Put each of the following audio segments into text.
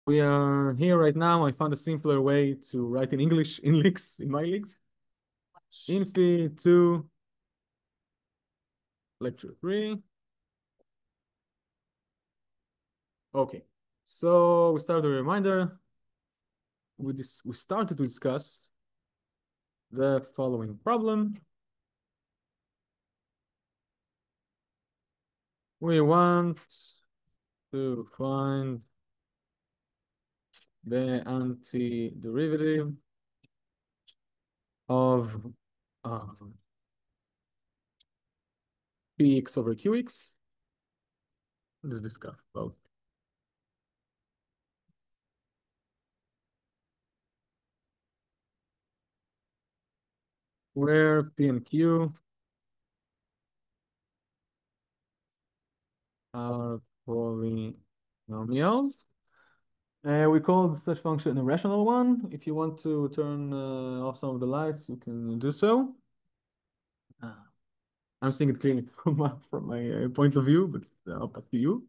We are here right now. I found a simpler way to write in English in leaks, in my leaks. Infi 2, lecture 3. Okay, so we start with a reminder. We started to discuss the following problem. We want to find the antiderivative of px over qx. Let's discuss both. Where p and q are polynomials. We called such function a rational one. If you want to turn off some of the lights, you can do so. I'm seeing it clearly from my point of view, but up to you.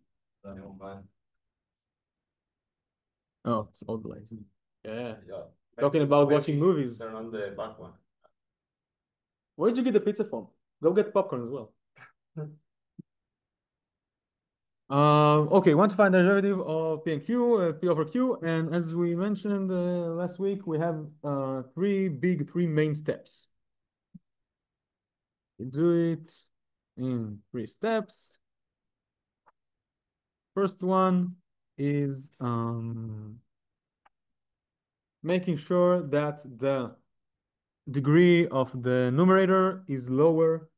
Oh, it's all the lights. Yeah. Talking about watching movies. Turn on the back one. Where did you get the pizza from? Go get popcorn as well. Okay, want to find the derivative of P and Q, P over Q, and as we mentioned last week, we have three main steps. You do it in 3 steps. First one is making sure that the degree of the numerator is lower,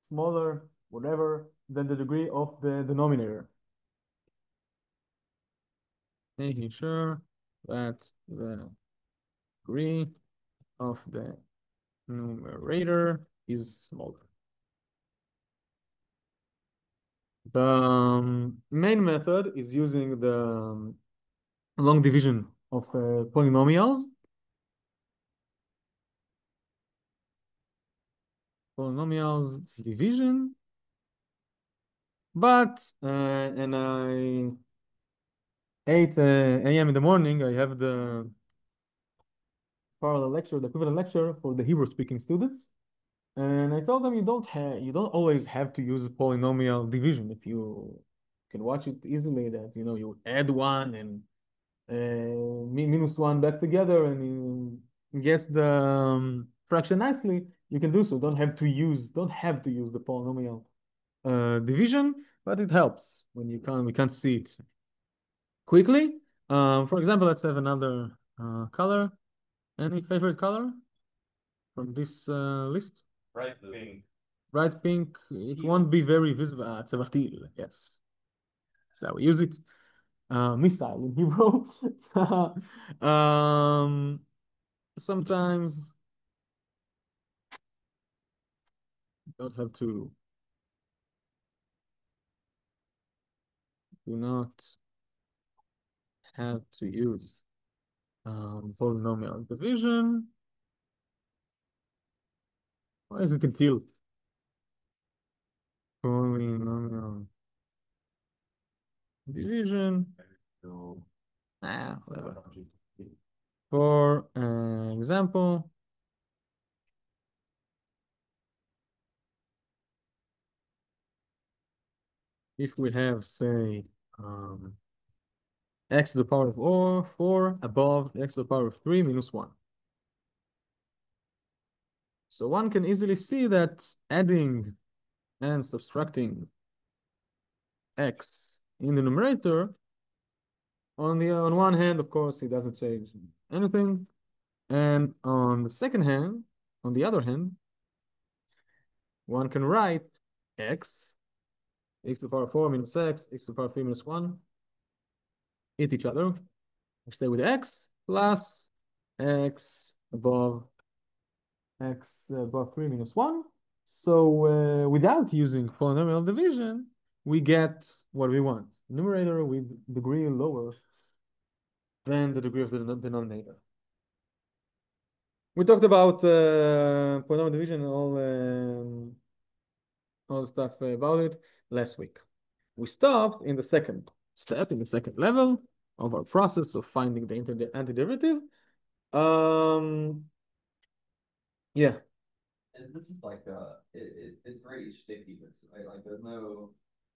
smaller, whatever, than the degree of the denominator. Making sure that the degree of the numerator is smaller. The main method is using the long division of polynomials. Polynomials division. But, and I 8 a.m. in the morning, I have the parallel lecture, the equivalent lecture for the Hebrew speaking students. And I told them you don't always have to use polynomial division. If you can watch it easily, that you add one and minus one back together and you guess the fraction nicely, you can do so. Don't have to use the polynomial division, but it helps when we can't see it quickly. For example, let's have another color. Any favorite color from this list? Bright pink. Bright pink. It won't be very visible. Tzavatil, yes. So we use it. Missile in Hebrew. Sometimes you don't have to. Do not have to use polynomial division. Why is it in field? Polynomial division. Whatever. For example, if we have, say, x to the power of 4 above x to the power of 3 minus 1. So one can easily see that adding and subtracting x in the numerator, on one hand, of course, it doesn't change anything. And on the other hand, one can write x to the power 4 minus x to the power 3 minus 1, hit each other. I stay with x plus x above 3 minus 1. So without using polynomial division, we get what we want. Numerator with degree lower than the degree of the denominator. We talked about polynomial division and all the stuff about it last week. We stopped in the second step, in the second level, of our process of finding the antiderivative. Um, yeah. And this is like it's very sticky, right? Like there's no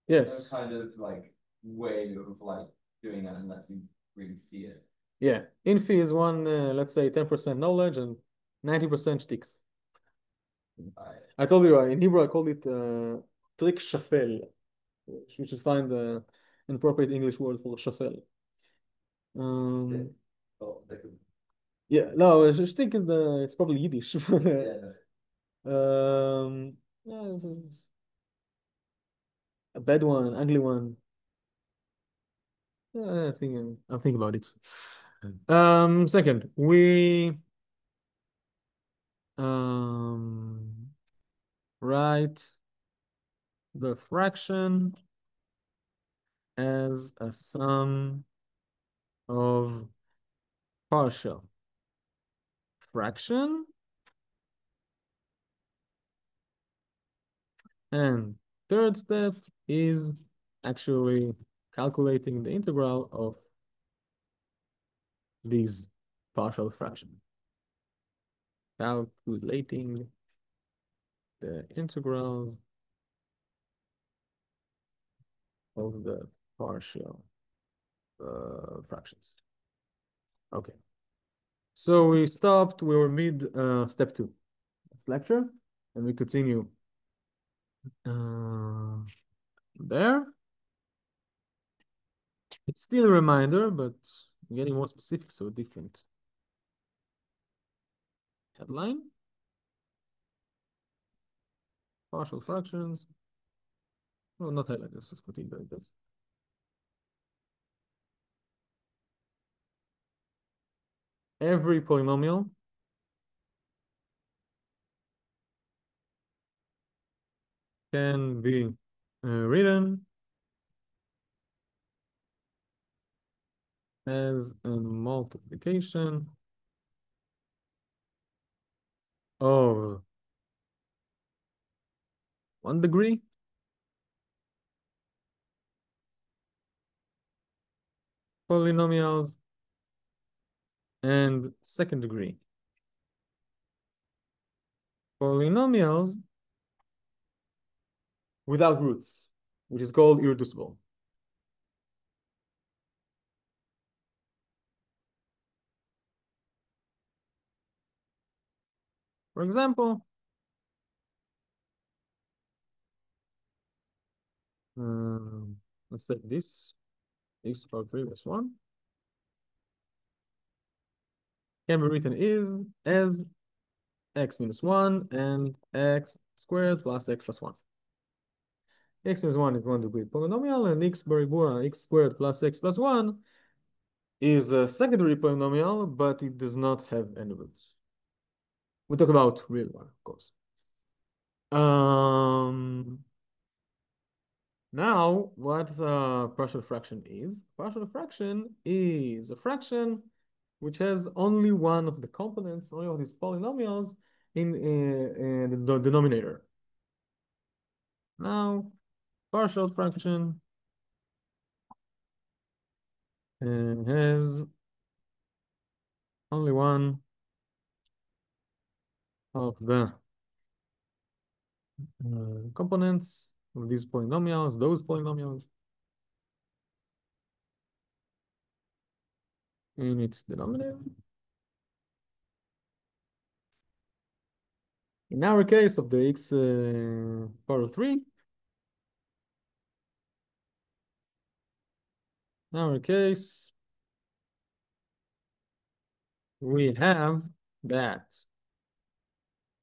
Yes. kind of like way of like doing that unless you really see it. Yeah. Infi is one, let's say 10% knowledge and 90% shticks. I told you in Hebrew I called it trick shafel. We should find an appropriate English word for shafel. Oh, Yeah, no, shtick is it's probably Yiddish. yeah. Yeah, it's a bad one, an ugly one. I think I'll think about it. Second, we write the fraction as a sum of partial fraction and third step is actually calculating the integral of these partial fractions. Calculating the integrals of the partial fractions. Okay. So we stopped, we were mid step 2. That's lecture, and we continue there. It's still a reminder, but getting more specific, so different. Headline. Partial fractions. No, not headline, this is continue like this. Every polynomial can be written as a multiplication of 1 degree polynomials and 2nd degree polynomials without roots, which is called irreducible. For example, let's take this, x power 3 plus 1 can be written as x minus 1 and x squared plus x plus 1. X minus 1 is 1 degree polynomial, and x baribura x squared plus x plus 1 is a secondary polynomial, but it does not have any roots. We talk about real one, of course. Now, what partial fraction is? Partial fraction is a fraction which has only one of the components, only of these polynomials in the denominator. Now, partial fraction has only one of the components of these polynomials, those polynomials, in its denominator. In our case of the x power 3, in our case, we have that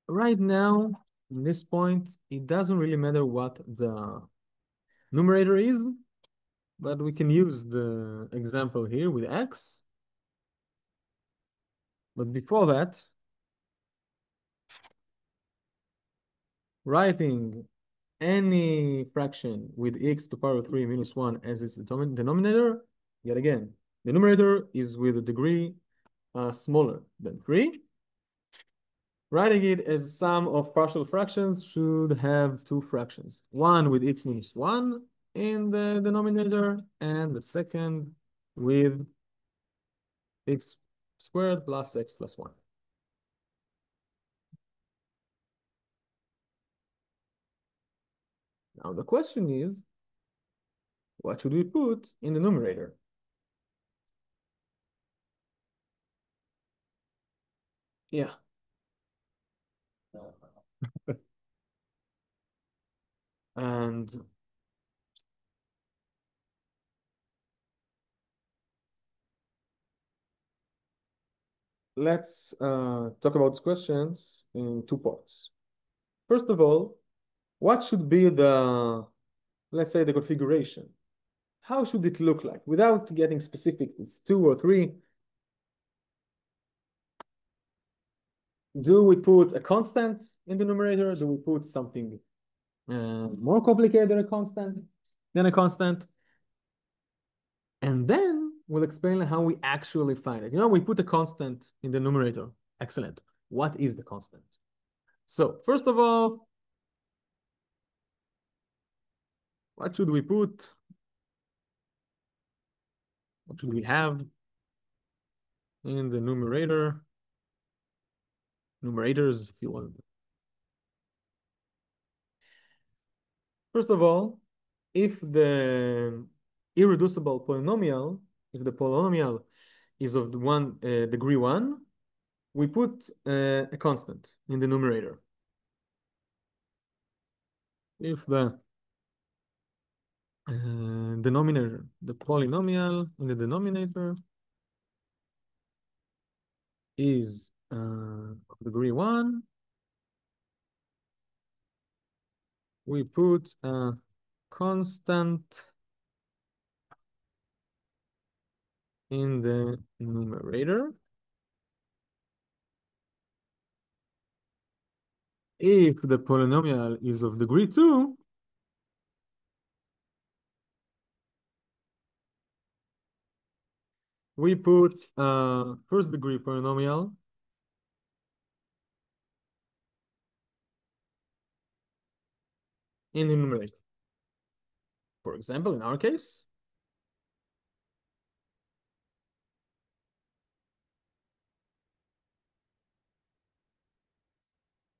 right now, in this point, it doesn't really matter what the numerator is, but we can use the example here with x. But before that, writing any fraction with x to power 3 minus 1 as its denominator, yet again, the numerator is with a degree smaller than 3. Writing it as a sum of partial fractions should have two fractions. One with x minus 1 in the denominator, and the second with x squared plus x plus 1. Now the question is, what should we put in the numerator? Yeah. And let's talk about these questions in two parts. First of all, what should be the, let's say, the configuration? How should it look like? Without getting specific, it's 2 or 3. Do we put a constant in the numerator? Do we put something more complicated than a constant? And then we'll explain how we actually find it. We put a constant in the numerator. Excellent. What is the constant? So first of all, what should we put? What should we have in the numerator? Numerators, if you want. First of all, if the irreducible polynomial, if the polynomial is of the degree 1, we put a constant in the numerator. If the denominator, the polynomial in the denominator is degree 1, we put a constant in the numerator. If the polynomial is of degree 2, we put first degree polynomial in the numerator. For example, in our case,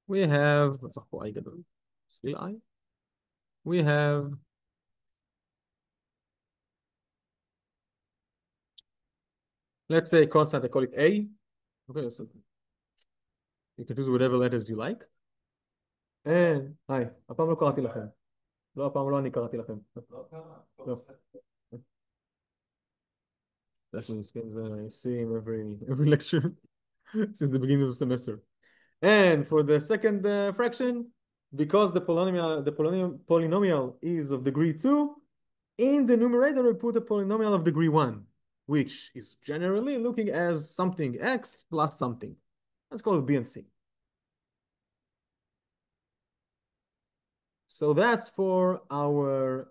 we have we have let's say constant, I call it A. Okay, so you can choose whatever letters you like. היי, הפעם לא קראתי לכם. לא, הפעם לא אני קראתי לכם. לא. That's one of the things that I see in every lecture since the beginning of the semester. And for the second fraction, because the polynomial is of degree 2, in the numerator we put a polynomial of degree 1, which is generally looking as something x plus something. Let's call it b and c. So that's for our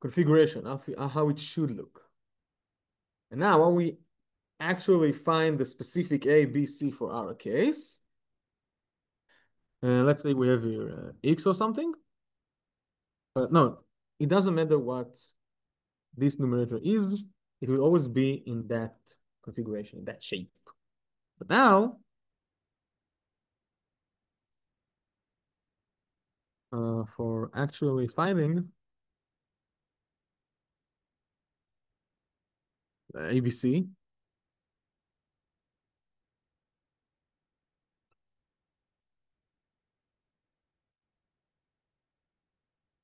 configuration of how it should look. And now when we actually find the specific A, B, C for our case, let's say we have here x or something. No, it doesn't matter what this numerator is. It will always be in that configuration, that shape. But now, for actually finding ABC,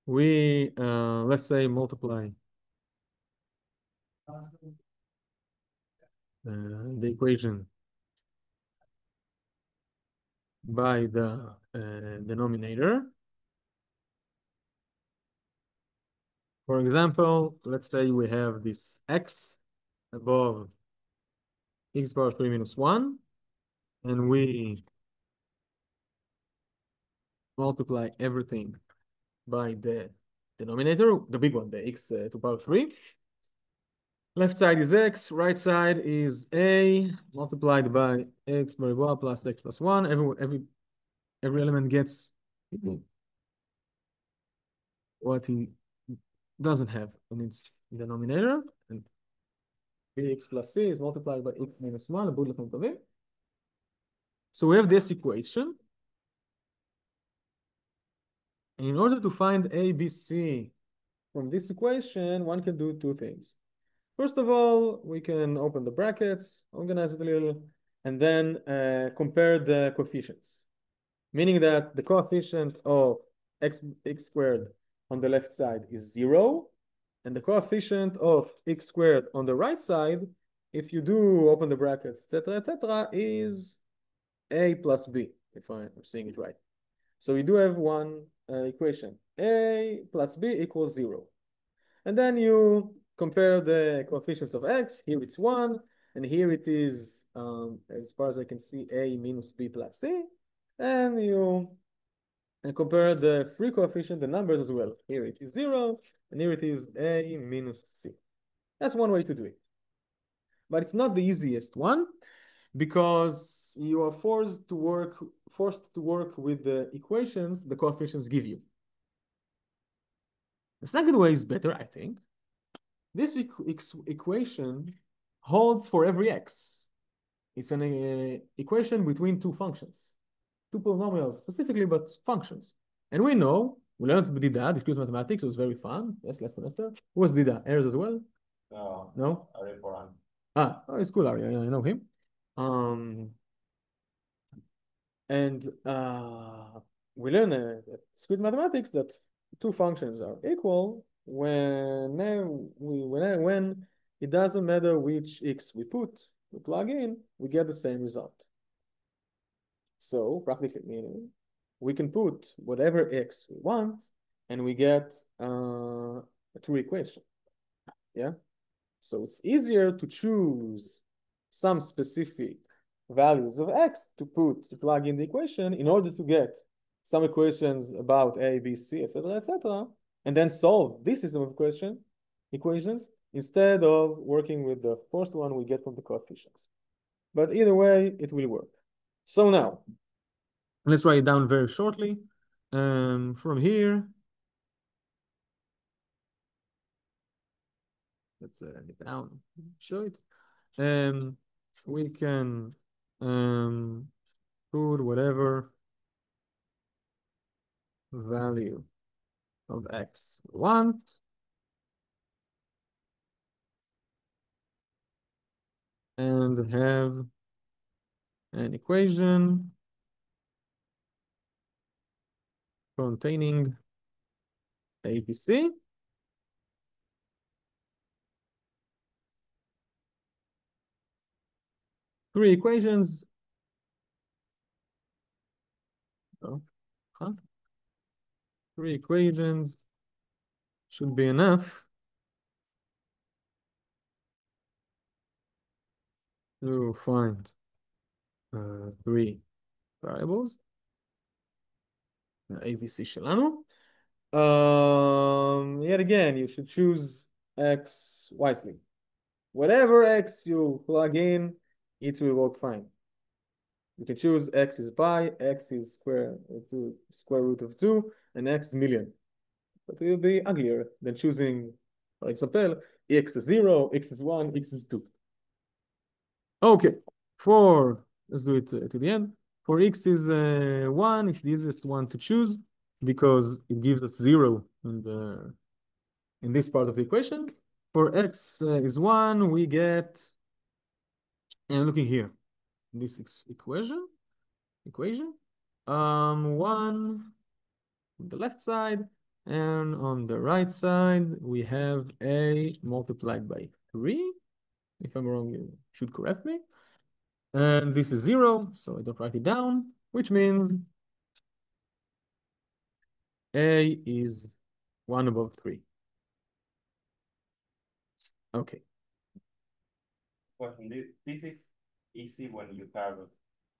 we let's say multiply the equation by the denominator. For example, let's say we have this x above x power 3 minus 1, and we multiply everything by the denominator, the big one, the x to power 3. Left side is x, right side is a multiplied by x bar plus x plus 1. Every element gets what he doesn't have in its denominator, and bx plus c is multiplied by x minus 1, so we have this equation. And in order to find a, b, c from this equation, one can do two things. First of all, we can open the brackets, organize it a little, and then compare the coefficients. Meaning that the coefficient of x squared on the left side is 0, and the coefficient of x squared on the right side, if you do open the brackets, etc., is a plus b, if I'm seeing it right. So we do have one equation, a plus b equals 0. And then you compare the coefficients of x. Here it's 1, and here it is, as far as I can see, a minus b plus c. And you compare the free coefficient, the numbers as well. Here it is 0, and here it is a minus c. That's one way to do it. But it's not the easiest one, because you are forced to work with the equations the coefficients give you. The second way is better, I think. This equation holds for every x. It's an equation between two functions, two polynomials specifically, but functions. And we know, we learned Bdida, discrete mathematics, it was very fun. Yes, last semester. Who was Bdida? Errors as well? No. No? Ari Foran. Oh, it's cool, Ari. I know him. And we learn discrete mathematics that two functions are equal when it doesn't matter which x we plug in, we get the same result. So practically meaning we can put whatever x we want and we get a true equation. Yeah. So it's easier to choose some specific values of x to plug in the equation in order to get some equations about a, b, c, etc., and then solve this system of equations instead of working with the first one we get from the coefficients. But either way, it will work. So now, let's write it down very shortly. From here, let's get down, show it. We can put whatever value of x we want. And have an equation containing ABC. Three equations. Oh, huh? Three equations should be enough to find three variables. ABC שלנו. Yet again, you should choose x wisely. Whatever x you plug in, it will work fine. You can choose x is pi, x is square root of 2, and x is million. But it will be uglier than choosing, for example, x is 0, x is 1, x is 2. Okay, let's do it to the end. For x is 1, it's the easiest one to choose because it gives us 0 in this part of the equation. For x is 1, we get, and looking here, this equation, 1 on the left side, and on the right side, we have a multiplied by 3. If I'm wrong, you should correct me. And this is 0, so I don't write it down, which means a is 1 above 3. Okay. Question, this is easy when you have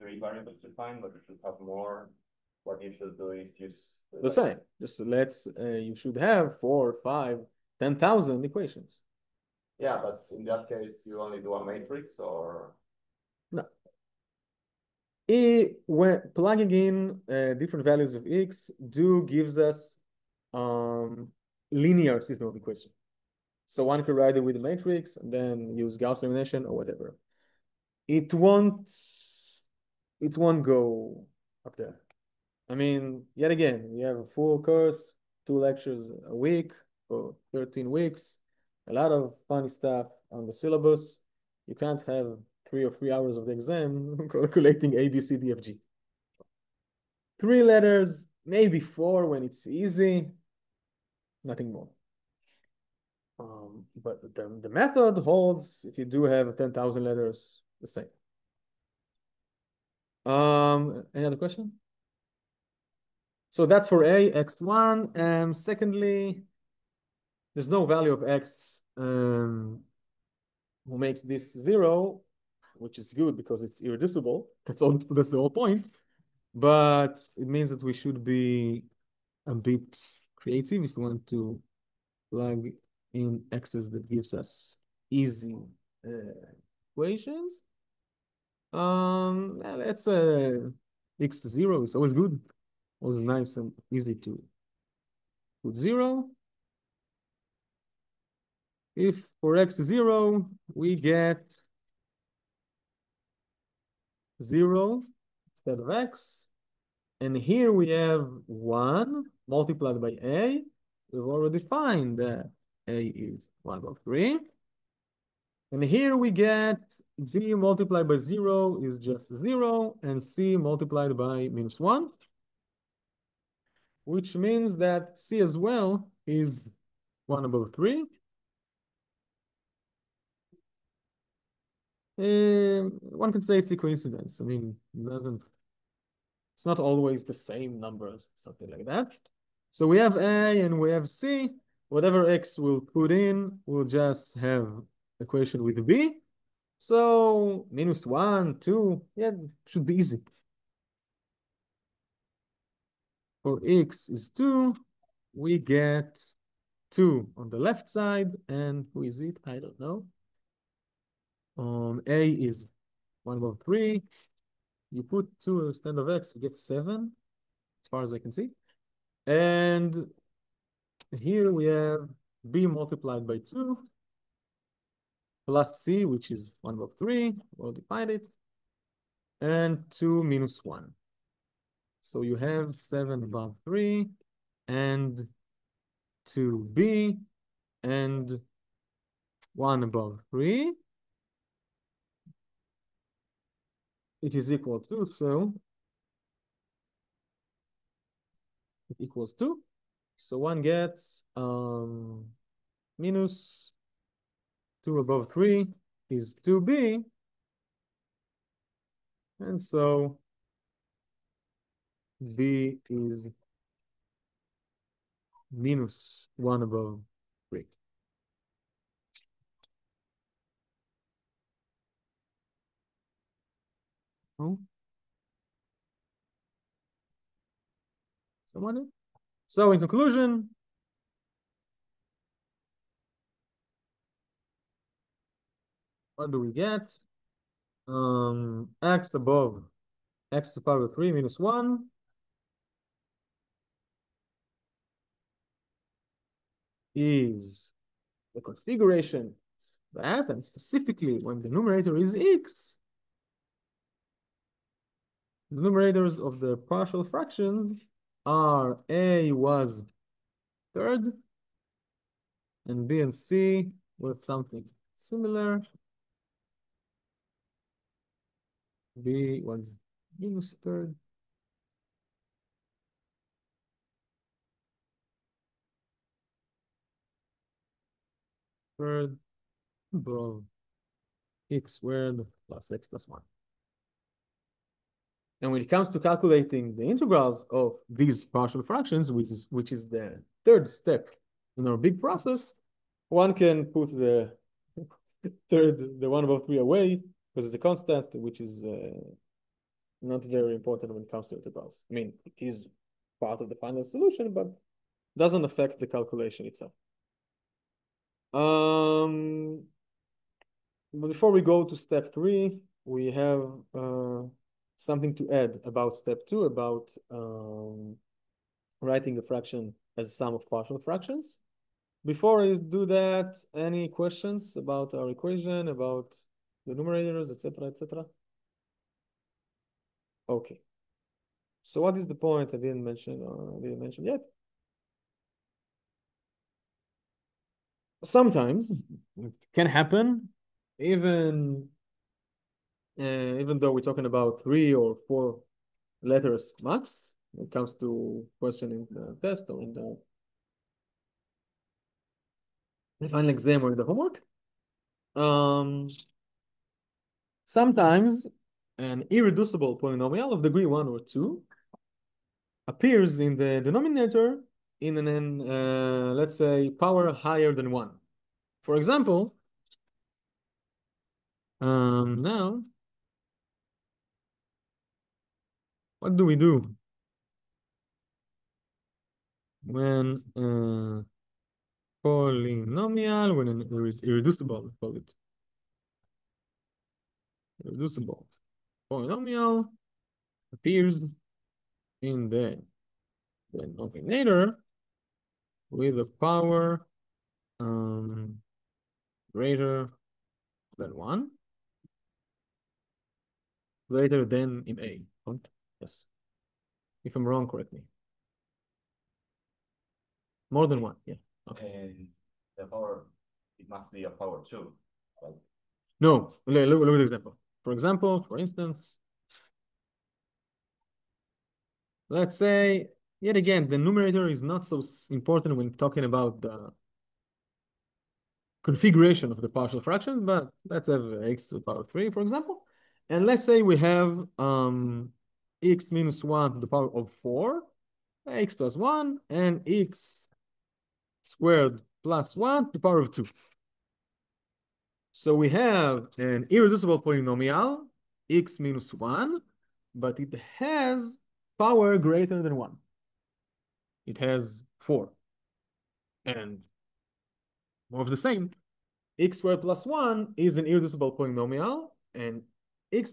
3 variables to find, but you should have more. What you should do is use The same. Just you should have 4, 5, 10,000 equations. Yeah, but in that case, you only do a matrix or? No. When plugging in different values of x gives us linear system of equations. So one could write it with a matrix and then use Gauss elimination or whatever. It won't go up there. I mean, yet again, we have a full course, 2 lectures a week for 13 weeks, a lot of funny stuff on the syllabus. You can't have 3 hours of the exam calculating A, B, C, D, F, G. 3 letters, maybe 4 when it's easy, nothing more. But the method holds if you do have 10,000 letters, the same. Any other question? So that's for A, x1. Secondly, there's no value of x who makes this 0, which is good because it's irreducible. That's the whole point. But it means that we should be a bit creative if we want to plug in x's that gives us easy equations. Let's x0 is always good. Always nice and easy to put 0. If for x0 we get 0 instead of x, and here we have 1 multiplied by a, we've already defined that a is 1/3. And here we get b multiplied by 0 is just 0, and c multiplied by -1, which means that c as well is 1/3. One could say it's a coincidence. I mean, it's not always the same numbers, something like that. So we have A and we have C. Whatever X we'll put in, we'll just have equation with B. So -1, 2, yeah, should be easy. For X is 2, we get 2 on the left side, and who is it? I don't know. A is 1/3. You put 2 instead of X, you get 7, as far as I can see. And here we have B multiplied by 2 plus C, which is 1/3. We'll divide it. And 2 minus 1. So you have 7/3 and 2B and 1/3. It is equal to, so it equals 2. So one gets minus 2/3 is 2B. And so B is minus 1/3. Oh. Someone? So in conclusion, what do we get? X above x to the power of 3 minus 1 is the configuration that, and specifically when the numerator is x, the numerators of the partial fractions are A was third, and B and C were something similar. B was minus third. Third above x squared plus x plus 1. And when it comes to calculating the integrals of these partial fractions, which is the third step in our big process, one can put the the 1/3 away because it's a constant, which is not very important when it comes to integrals. I mean, it is part of the final solution, but doesn't affect the calculation itself. But before we go to step 3, we have something to add about step 2, about writing a fraction as a sum of partial fractions. Before I do that, any questions about our equation, about the numerators, etc., etc.? Okay. So what is the point I didn't mention yet? Sometimes it can happen, even though we're talking about 3 or 4 letters max when it comes to question in the test or in the final exam or in the homework. Sometimes an irreducible polynomial of degree 1 or 2 appears in the denominator in an, let's say, power higher than 1. For example, now, what do we do when polynomial, when an irreducible, we call it irreducible polynomial appears in the denominator with a power greater than 1, greater than in A. Yes. If I'm wrong, correct me. More than 1, yeah. Okay. And the power, it must be a power 2, right? No, look at the example. For example, for instance, let's say, yet again, the numerator is not so important when talking about the configuration of the partial fraction, but let's have x to the power 3, for example. And let's say we have x minus 1 to the power of 4, x plus 1, and x squared plus 1 to the power of 2. So we have an irreducible polynomial, x minus 1, but it has power greater than 1. It has 4. And more of the same. X squared plus 1 is an irreducible polynomial, and x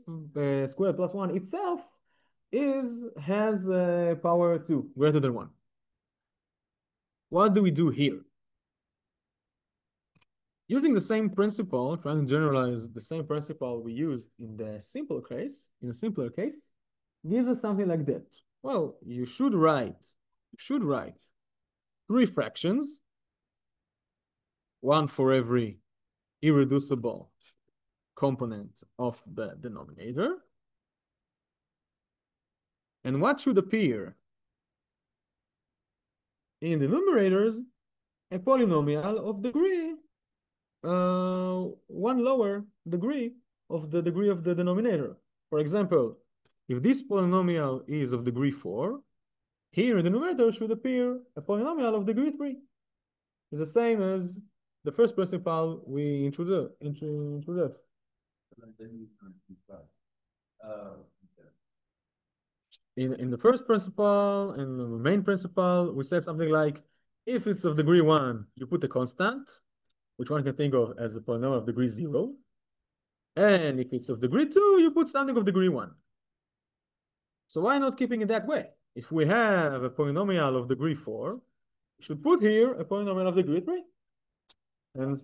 squared plus 1 itself has power 2, greater than 1. What do we do here? Using the same principle, trying to generalize the same principle we used in the simpler case, gives us something like that. Well, you should write 3 fractions, one for every irreducible component of the denominator. And what should appear in the numerators? A polynomial of degree, 1 lower degree of the degree of the denominator. For example, if this polynomial is of degree 4, here in the numerator should appear a polynomial of degree 3. It's the same as the first principle we introduced. In the first principle, in the main principle, we said something like, if it's of degree 1, you put a constant, which one can think of as a polynomial of degree 0. And if it's of degree 2, you put something of degree 1. So why not keeping it that way? If we have a polynomial of degree 4, we should put here a polynomial of degree 3. And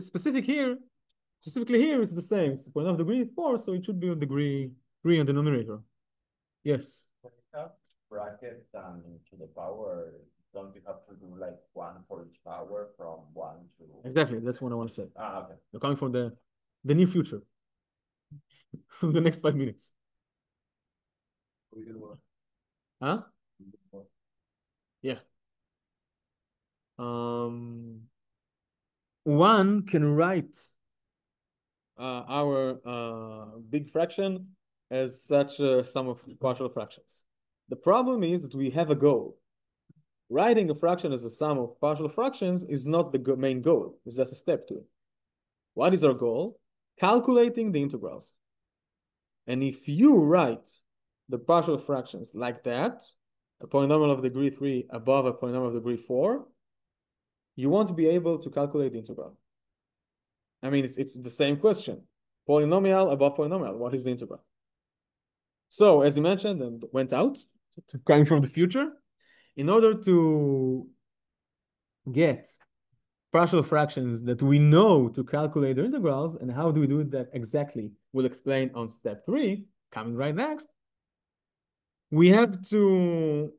specifically here, it's the same. It's a polynomial of degree 4, so it should be of degree 3 on the numerator. Yes. When you have brackets to the power, don't you have to do like 1 for each power from 1 to... Exactly, that's what I want to say. Okay. They're coming from the near future, from the next 5 minutes. Huh? Yeah. One can write our big fraction as such a sum of partial fractions. The problem is that we have a goal. Writing a fraction as a sum of partial fractions is not the main goal. It's just a step to it. What is our goal? Calculating the integrals. And if you write the partial fractions like that, a polynomial of degree 3 above a polynomial of degree 4, you won't be able to calculate the integral. I mean, it's the same question. Polynomial above polynomial, what is the integral? So, as you mentioned and went out, coming from the future, in order to get partial fractions that we know to calculate their integrals, and how do we do that exactly? We'll explain on step 3, coming right next. We have to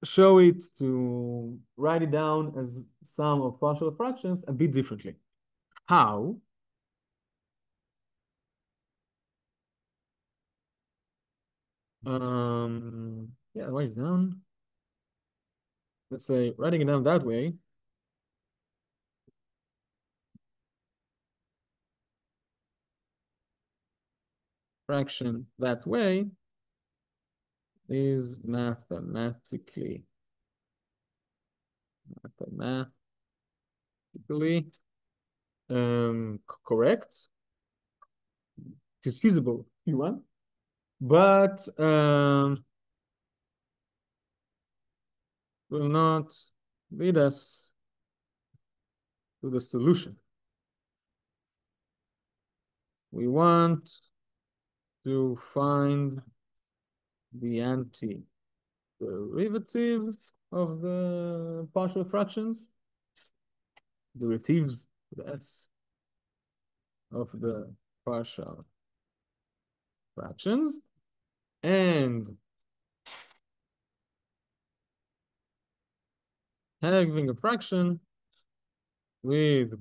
show it, to write it down as sum of partial fractions a bit differently. How? Yeah, write it down. Let's say writing it down that way. Fraction that way is mathematically correct. It is feasible if you want, but will not lead us to the solution. We want to find the anti-derivatives of the partial fractions, derivatives, the S of the partial fractions, and having a fraction with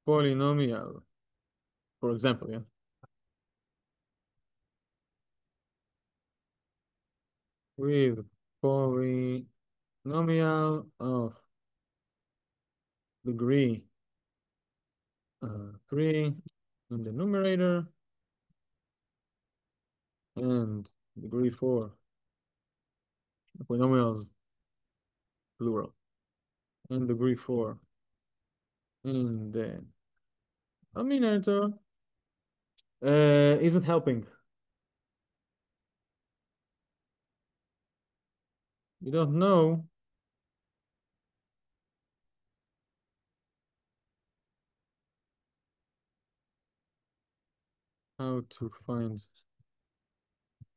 polynomial, for example, yeah, with polynomial of degree 3 in the numerator and degree 4, polynomials plural, and degree 4 in the denominator isn't helping. You don't know how to find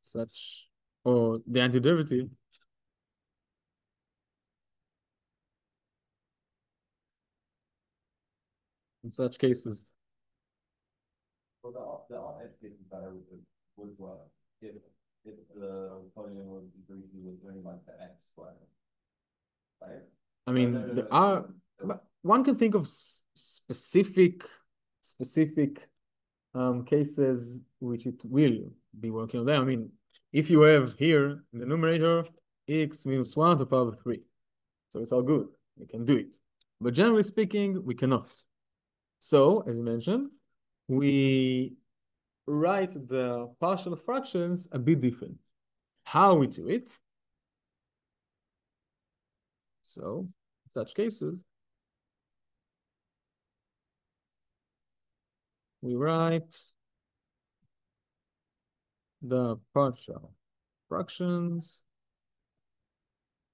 such, or the antiderivative in such cases. So the odd case is better with what? If the polynomial degree was doing like the x squared, right? I mean, there are, but one can think of specific cases which it will be working on them. I mean, if you have here in the numerator x minus 1 to the power of 3, so it's all good. We can do it. But generally speaking, we cannot. So, as I mentioned, we write the partial fractions a bit different. How we do it? So, in such cases, we write the partial fractions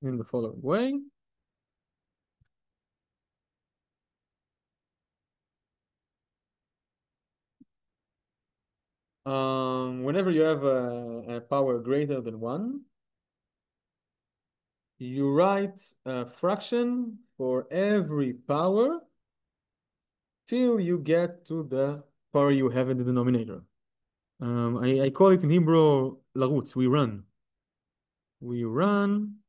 in the following way. Whenever you have a power greater than 1, you write a fraction for every power till you get to the power you have in the denominator. I call it in Hebrew larutz, we run. We run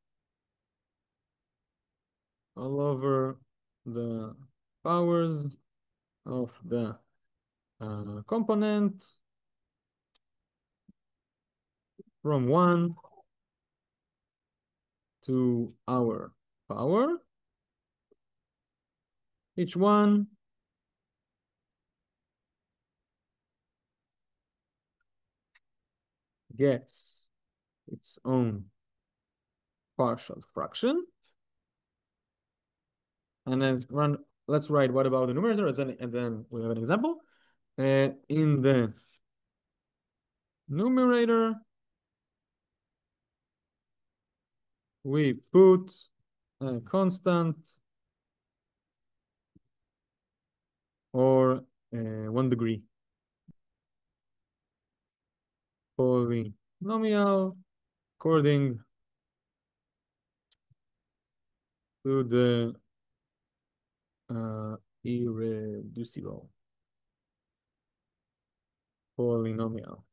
all over the powers of the component from 1 to our power. Each one gets its own partial fraction. And then let's write what about the numerator, and then we have an example. In the numerator, we put a constant or 1 degree polynomial according to the irreducible polynomial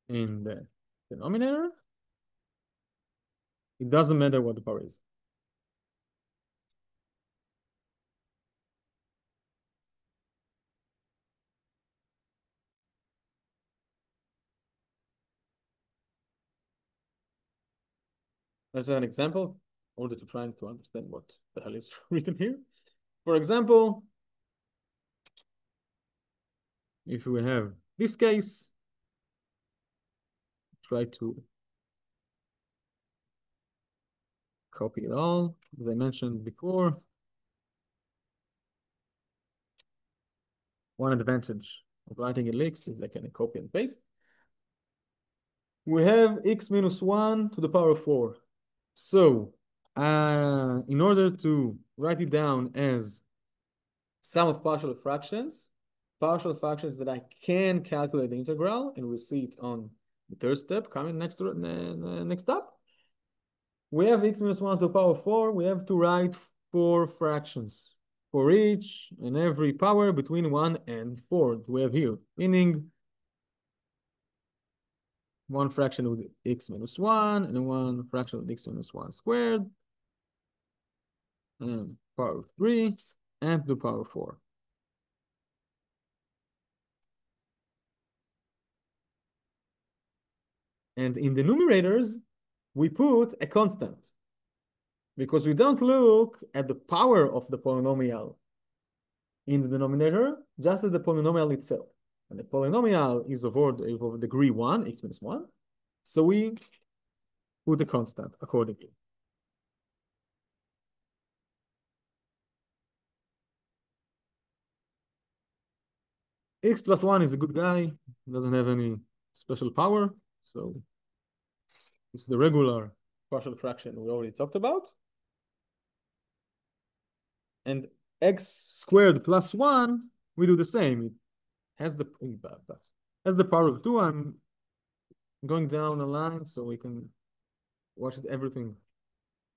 in the denominator, it doesn't matter what the power is. Let's have an example in order to try to understand what the hell is written here. For example, if we have this case, try to copy it all, as I mentioned before. One advantage of writing in Elix is I can copy and paste. We have x minus 1 to the power of 4. So, in order to write it down as sum of partial fractions that I can calculate the integral, and we'll see it on the third step coming next up. We have x minus 1 to the power of 4. We have to write 4 fractions for each and every power between 1 and 4 we have here, meaning one fraction with x minus 1 and one fraction with x minus 1 squared, and power of 3 and to the power of 4. And in the numerators, we put a constant because we don't look at the power of the polynomial in the denominator, just at the polynomial itself. And the polynomial is of degree 1, x minus 1. So we put the constant accordingly. X plus 1 is a good guy, doesn't have any special power. So it's the regular partial fraction we already talked about. And x squared plus 1, we do the same. It has the power of 2. I'm going down a line so we can watch everything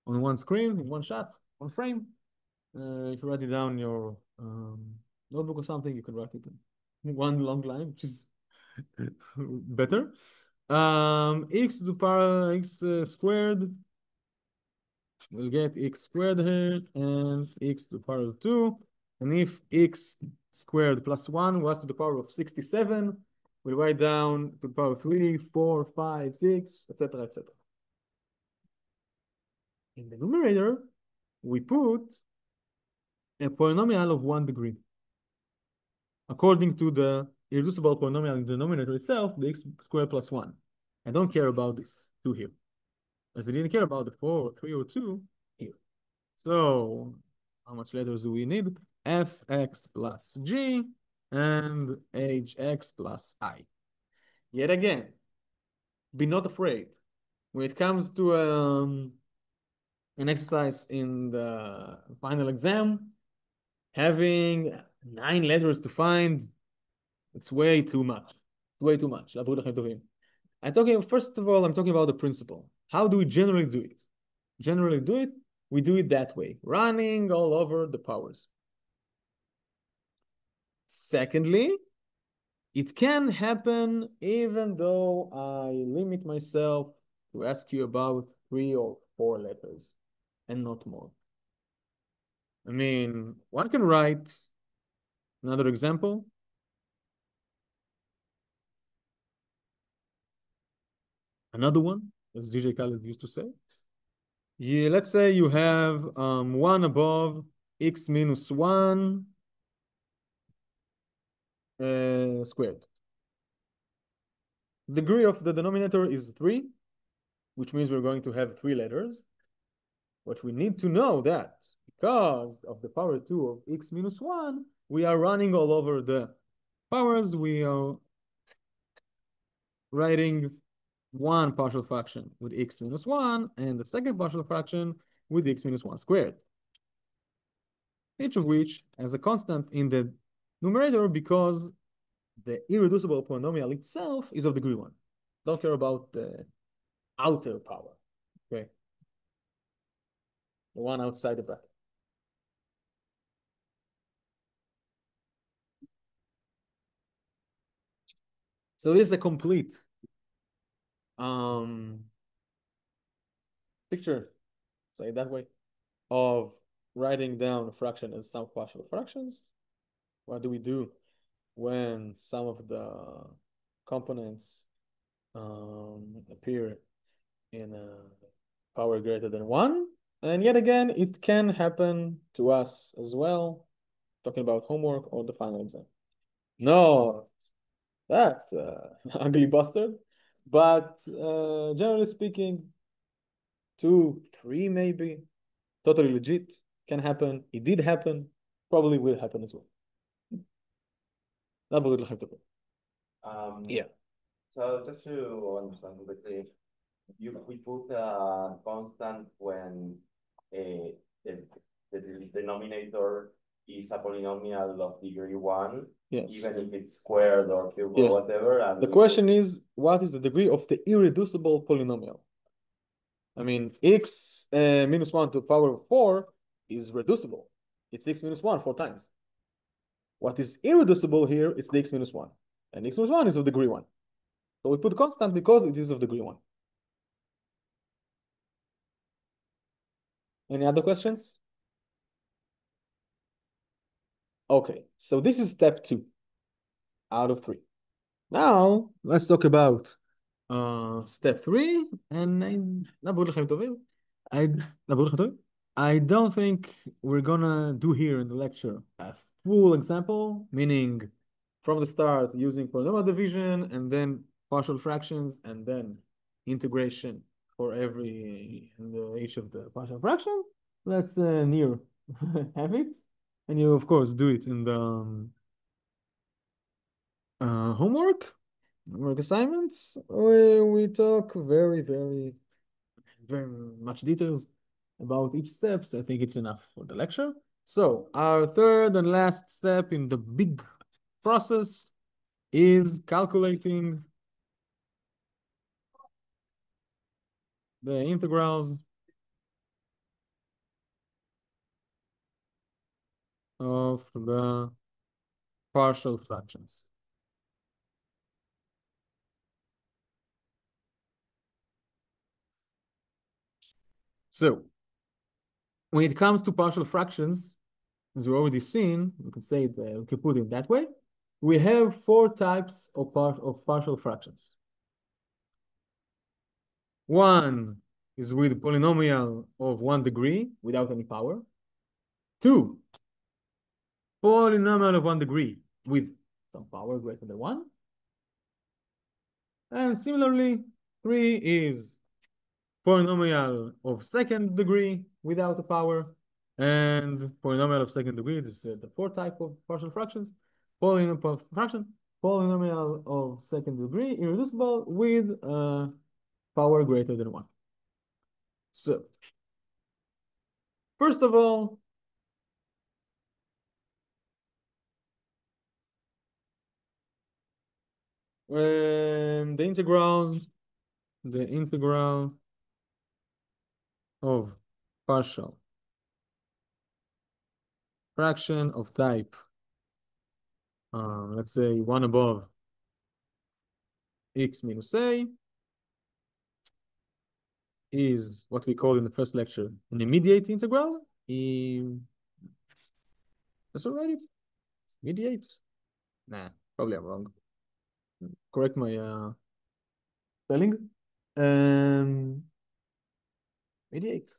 on one screen, in one shot, one frame. If you write it down in your notebook or something, you can write it in one long line, which is better. X to the power x squared. We'll get x squared here and x to the power of 2. And if x squared plus 1 was to the power of 67, we'll write down to the power of 3, 4, 5, 6, etc., etc. In the numerator, we put a polynomial of 1 degree. According to the irreducible polynomial in the denominator itself, the x squared plus 1. I don't care about this 2 here, as I didn't care about the 4, 3, or 2 here. So how much letters do we need? Fx plus g and hx plus I. Yet again, be not afraid. When it comes to an exercise in the final exam, having 9 letters to find, it's way too much. Way too much. First of all, I'm talking about the principle. How do we generally do it? We do it that way, running all over the powers. Secondly, it can happen even though I limit myself to ask you about 3 or 4 letters and not more. I mean, one can write another example. Another one, as DJ Khaled used to say. Yeah, let's say you have 1 above x minus 1 squared. The degree of the denominator is 3, which means we're going to have 3 letters. But we need to know that because of the power 2 of x minus 1, we are running all over the powers. We are writing one partial fraction with x minus 1 and the second partial fraction with x minus 1 squared. Each of which has a constant in the numerator because the irreducible polynomial itself is of degree 1. Don't care about the outer power. Okay. The one outside the bracket. So this is a complete picture, say it that way, of writing down a fraction as some partial fractions. What do we do when some of the components appear in a power greater than 1? And yet again, it can happen to us as well, talking about homework or the final exam. No, that ugly bastard. But generally speaking, 2, 3 maybe, totally legit, can happen. It did happen, probably will happen as well. Yeah. So just to understand quickly, we put a constant when the, the denominator is a polynomial of degree 1, Yes. even if it's squared or cubed Yeah. or whatever. And The question is, what is the degree of the irreducible polynomial? I mean, x minus 1 to the power of 4 is reducible. It's x minus 1 4 times. What is irreducible here, it's the x minus 1. And x minus 1 is of degree 1. So we put constant because it is of degree 1. Any other questions? Okay, so this is step 2 out of 3. Now, let's talk about step 3. And I don't think we're gonna do here in the lecture a full example, meaning from the start using polynomial division and then partial fractions and then integration for every and each of the partial fraction. Let's near have it, and you of course do it in the homework assignments. We talk very much details about each step, so I think it's enough for the lecture. So our third and last step in the big process is calculating the integrals of the partial fractions. So when it comes to partial fractions, as we've already seen, we can say that we can put it that way. We have 4 types of partial fractions. One is with polynomial of 1 degree without any power. 2, polynomial of 1 degree with some power greater than 1. And similarly, 3 is polynomial of 2nd degree without a power. And polynomial of 2nd degree, this is the 4th type of partial fractions. Polynomial of 2nd degree, irreducible with power greater than 1. So, first of all, the integral of partial fraction of type, let's say 1 above x minus a, is what we call in the first lecture an immediate integral. That's already mediate? Nah, probably I'm wrong. Correct my spelling. Mediate.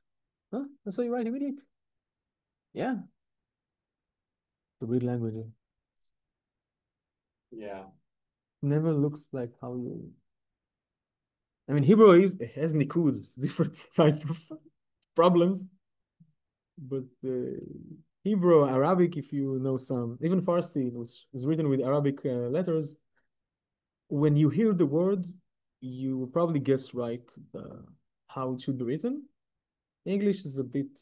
Huh? That's how you write immediate. Yeah. The weird language. yeah. Never looks like how you. I mean, Hebrew has nikud, it's different type of problems. But Hebrew, Arabic, if you know some, even Farsi, which is written with Arabic letters, when you hear the word, you will probably guess right how it should be written. English is a bit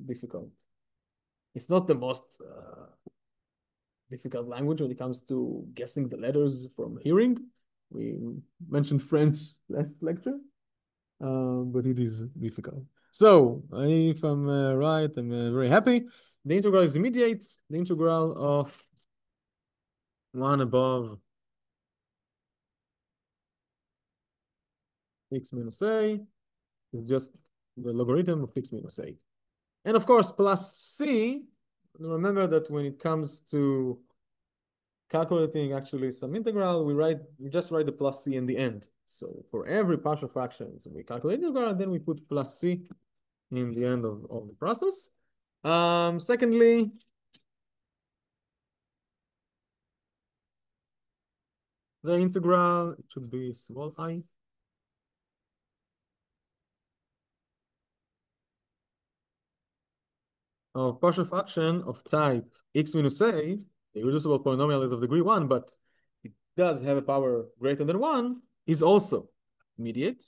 difficult. It's not the most difficult language when it comes to guessing the letters from hearing. We mentioned French last lecture. but it is difficult. So if I'm right, I'm very happy. The integral is immediate. The integral of 1 above x minus a is just the logarithm of x minus a. And of course, plus c, remember that when it comes to calculating actually some integral, we just write the plus c in the end. So for every partial fractions, we calculate integral, and then we put plus c in the end of the process. Secondly, the integral, it should be small I, of partial fraction of type x minus a, the irreducible polynomial is of degree 1, but it does have a power greater than 1, is also immediate.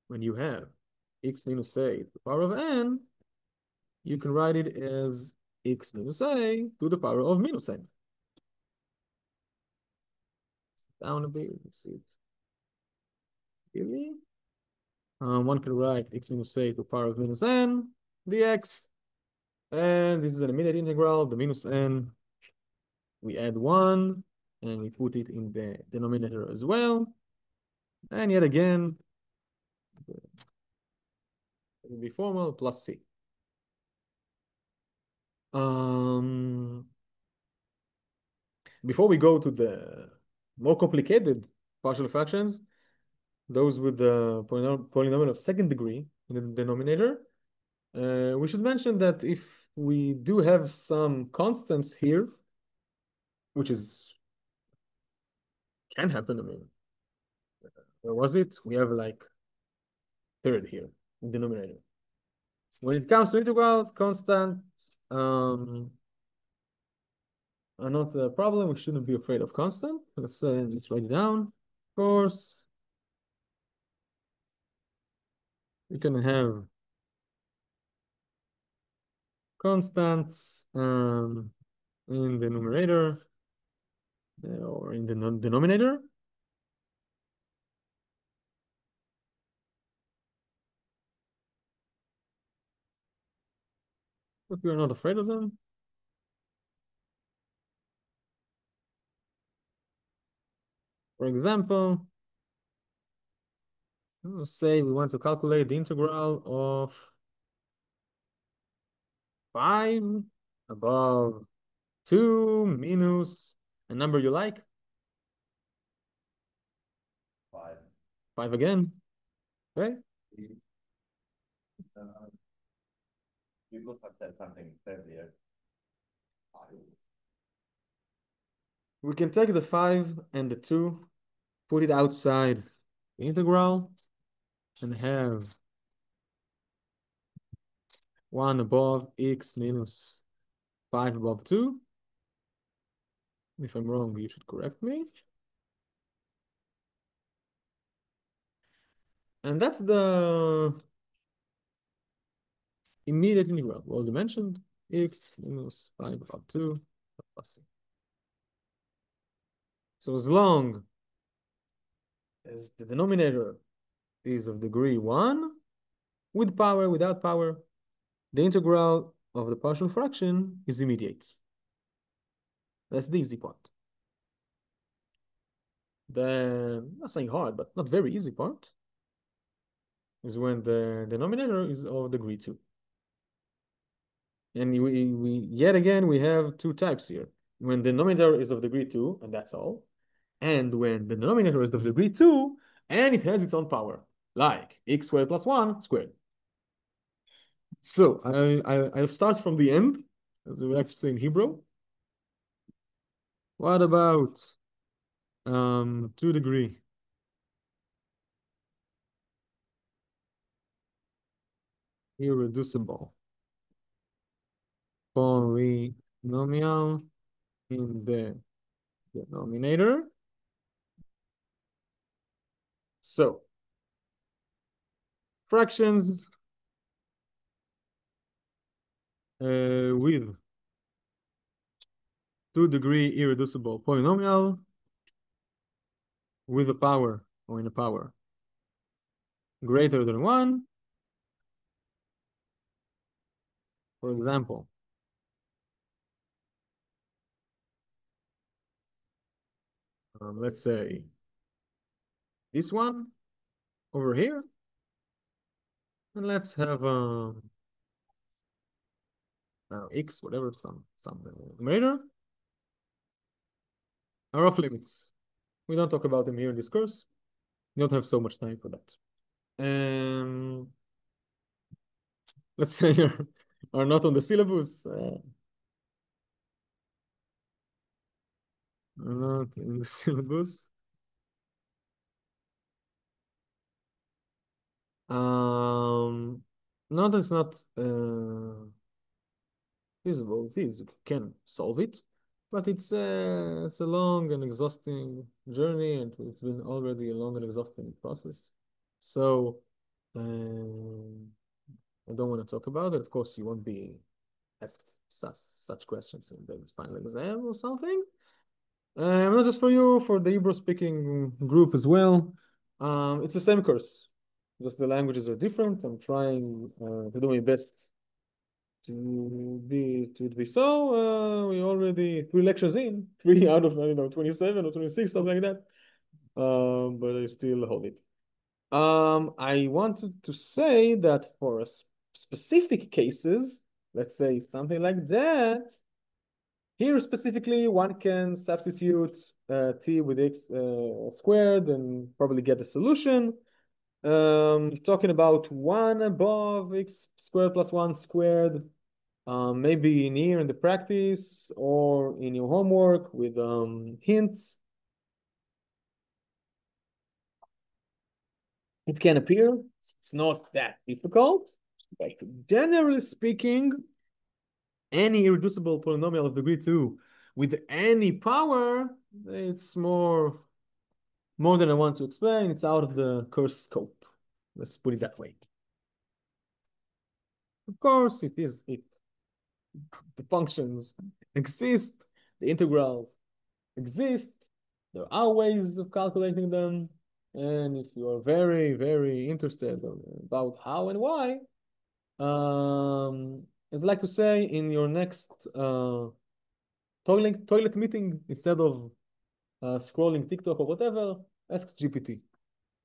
When you have x minus a to the power of n, you can write it as x minus a to the power of minus n. Down a bit, let's see it. Really? One can write x minus a to the power of minus n dx. And this is an immediate integral, the minus n. We add 1, and we put it in the denominator as well. And yet again, it will be formal plus c. Before we go to the more complicated partial fractions, those with the polynomial of second degree in the denominator, we should mention that if we do have some constants here, which can happen, I mean, where was it? We have like third here in denominator. When it comes to integrals, constant are not a problem. We shouldn't be afraid of constant. Let's write it down. Of course, we can have constants in the numerator or in the denominator. But we are not afraid of them. For example, let's say we want to calculate the integral of 5 above 2 minus a number you like. 5. 5 again. Okay. Uh, you could have said something earlier. We can take the 5 and the 2, put it outside the integral, and have 1 above x minus 5 above 2. If I'm wrong, you should correct me. And that's the immediate integral. We already mentioned x minus 5 above 2 plus c. So as long as the denominator is of degree 1, with power, without power, the integral of the partial fraction is immediate. That's the easy part. The, not saying hard, but not very easy part is when the denominator is of degree 2. And we yet again, we have two types here. When the denominator is of degree 2, and that's all. And when the denominator is of degree 2, and it has its own power, like x squared plus 1 squared. So I'll start from the end, as we like to say in Hebrew. What about 2 degree? Irreducible polynomial in the denominator. So fractions with 2 degree irreducible polynomial with a power or in a power greater than 1, for example, let's say this one over here, and let's have x, whatever, some numerator, are off limits. We don't talk about them here in this course. We don't have so much time for that. Let's say are not on the syllabus. Are not in the syllabus. No, that's not feasible. It is. You can solve it, but it's a long and exhausting journey, and it's been already a long and exhausting process. So I don't want to talk about it. Of course, you won't be asked such questions in the final exam or something. Not just for you, for the Hebrew speaking group as well. It's the same course, just the languages are different. I'm trying to do my best to be so. We already 3 lectures in, 3 out of, I don't know, 27 or 26, something like that. But I still hold it. I wanted to say that for a specific cases, let's say something like that, here specifically, one can substitute t with x squared and probably get the solution. Talking about 1 above x squared plus 1 squared, maybe in here in the practice or in your homework with hints. It can appear. It's not that difficult. But generally speaking, any irreducible polynomial of degree 2 with any power, it's more than I want to explain. It's out of the course scope. Let's put it that way. Of course, it is it. The functions exist, the integrals exist, there are ways of calculating them, and if you are very, very interested about how and why, I'd like to say in your next toilet meeting, instead of scrolling TikTok or whatever, ask GPT.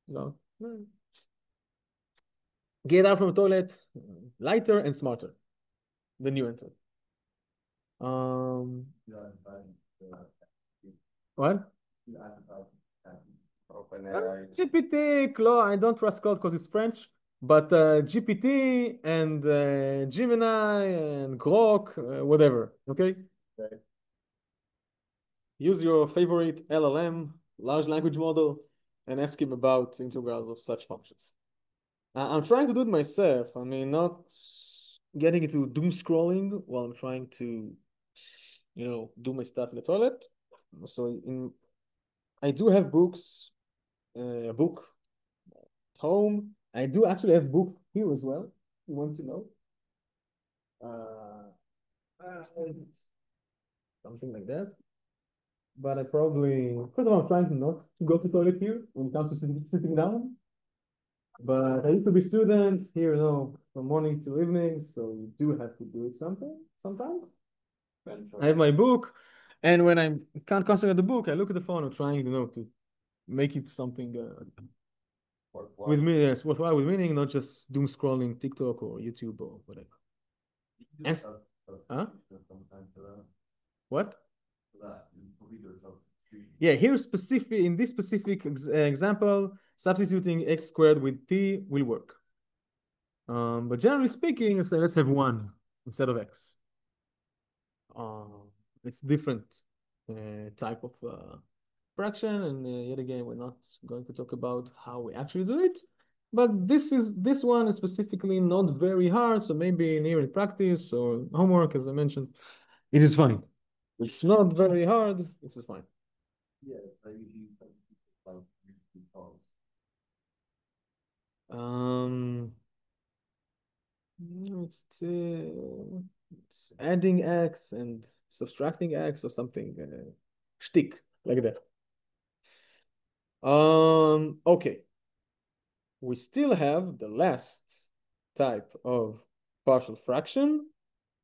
You know? Get out from the toilet lighter and smarter than you entered. What? GPT, Claude, I don't trust Claude because it's French, but GPT and Gemini and Grok, whatever, okay? Use your favorite LLM, large language model, and ask him about integrals of such functions. I'm trying to do it myself. I mean, not getting into doom scrolling while I'm trying to, do my stuff in the toilet. So I do have books, a book at home. I do actually have book here as well. You want to know? Something like that. But I probably, first of all, I'm trying to not to go to toilet here when it comes to sitting down. But I used to be student here, from morning to evening, so you do have to do it sometimes. I have my book, and when I can't concentrate on the book, I look at the phone. I'm trying, to make it something with me, yes, worthwhile with meaning, not just doom scrolling TikTok or YouTube or whatever. And, huh? What? Yeah, here specific in this specific example, substituting x squared with t will work. But generally speaking, let's have 1 instead of x. It's different type of fraction, and yet again, we're not going to talk about how we actually do it. But this one is specifically not very hard, so maybe in practice or homework, as I mentioned, it is fine. It's not very hard. This is fine. Yeah, I usually like it's adding x and subtracting x or something shtick like that. Okay. We still have the last type of partial fraction,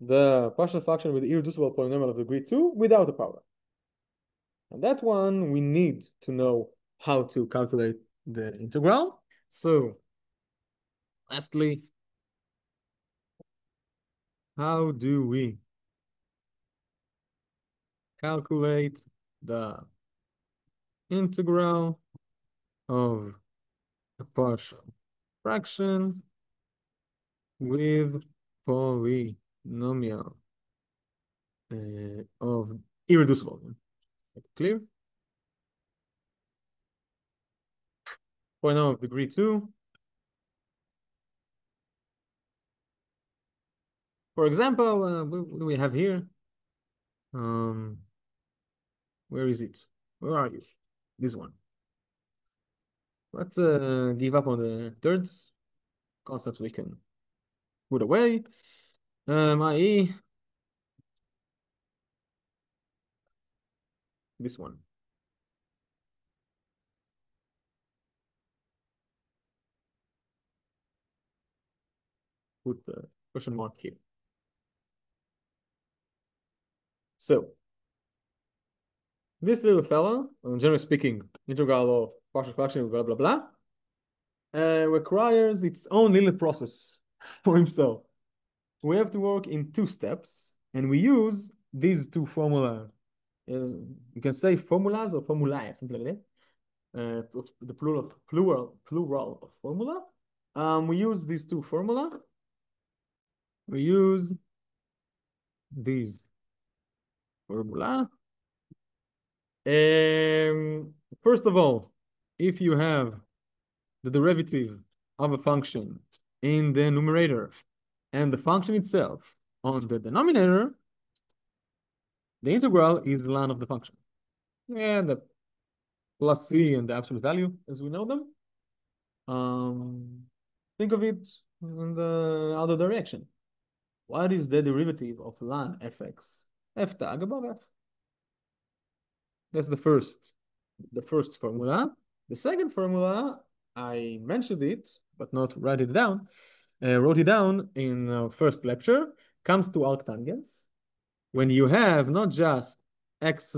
the partial fraction with the irreducible polynomial of degree 2 without a power. And that one, we need to know how to calculate the integral. So, lastly, how do we calculate the integral of a partial fraction with polynomial of irreducible? Clear? Polynomial of degree 2. For example, what do we have here? Where is it? Where are you? This one. Let's give up on the thirds. Constants we can put away. I.e. this one. Put the question mark here. So, this little fella, generally speaking, integral of partial fraction, blah, blah, blah, requires its own little process for himself. We have to work in two steps, and we use these two formula. You can say formulas or formulae, something like that. The plural of formula. We use these two formula. We use these formula. First of all, if you have the derivative of a function in the numerator and the function itself on the denominator, the integral is ln of the function. And the plus c and the absolute value as we know them. Think of it in the other direction. What is the derivative of ln fx? F tag above f. That's the first formula. The second formula, I mentioned it, but not wrote it down in our first lecture, comes to arctangents. When you have not just x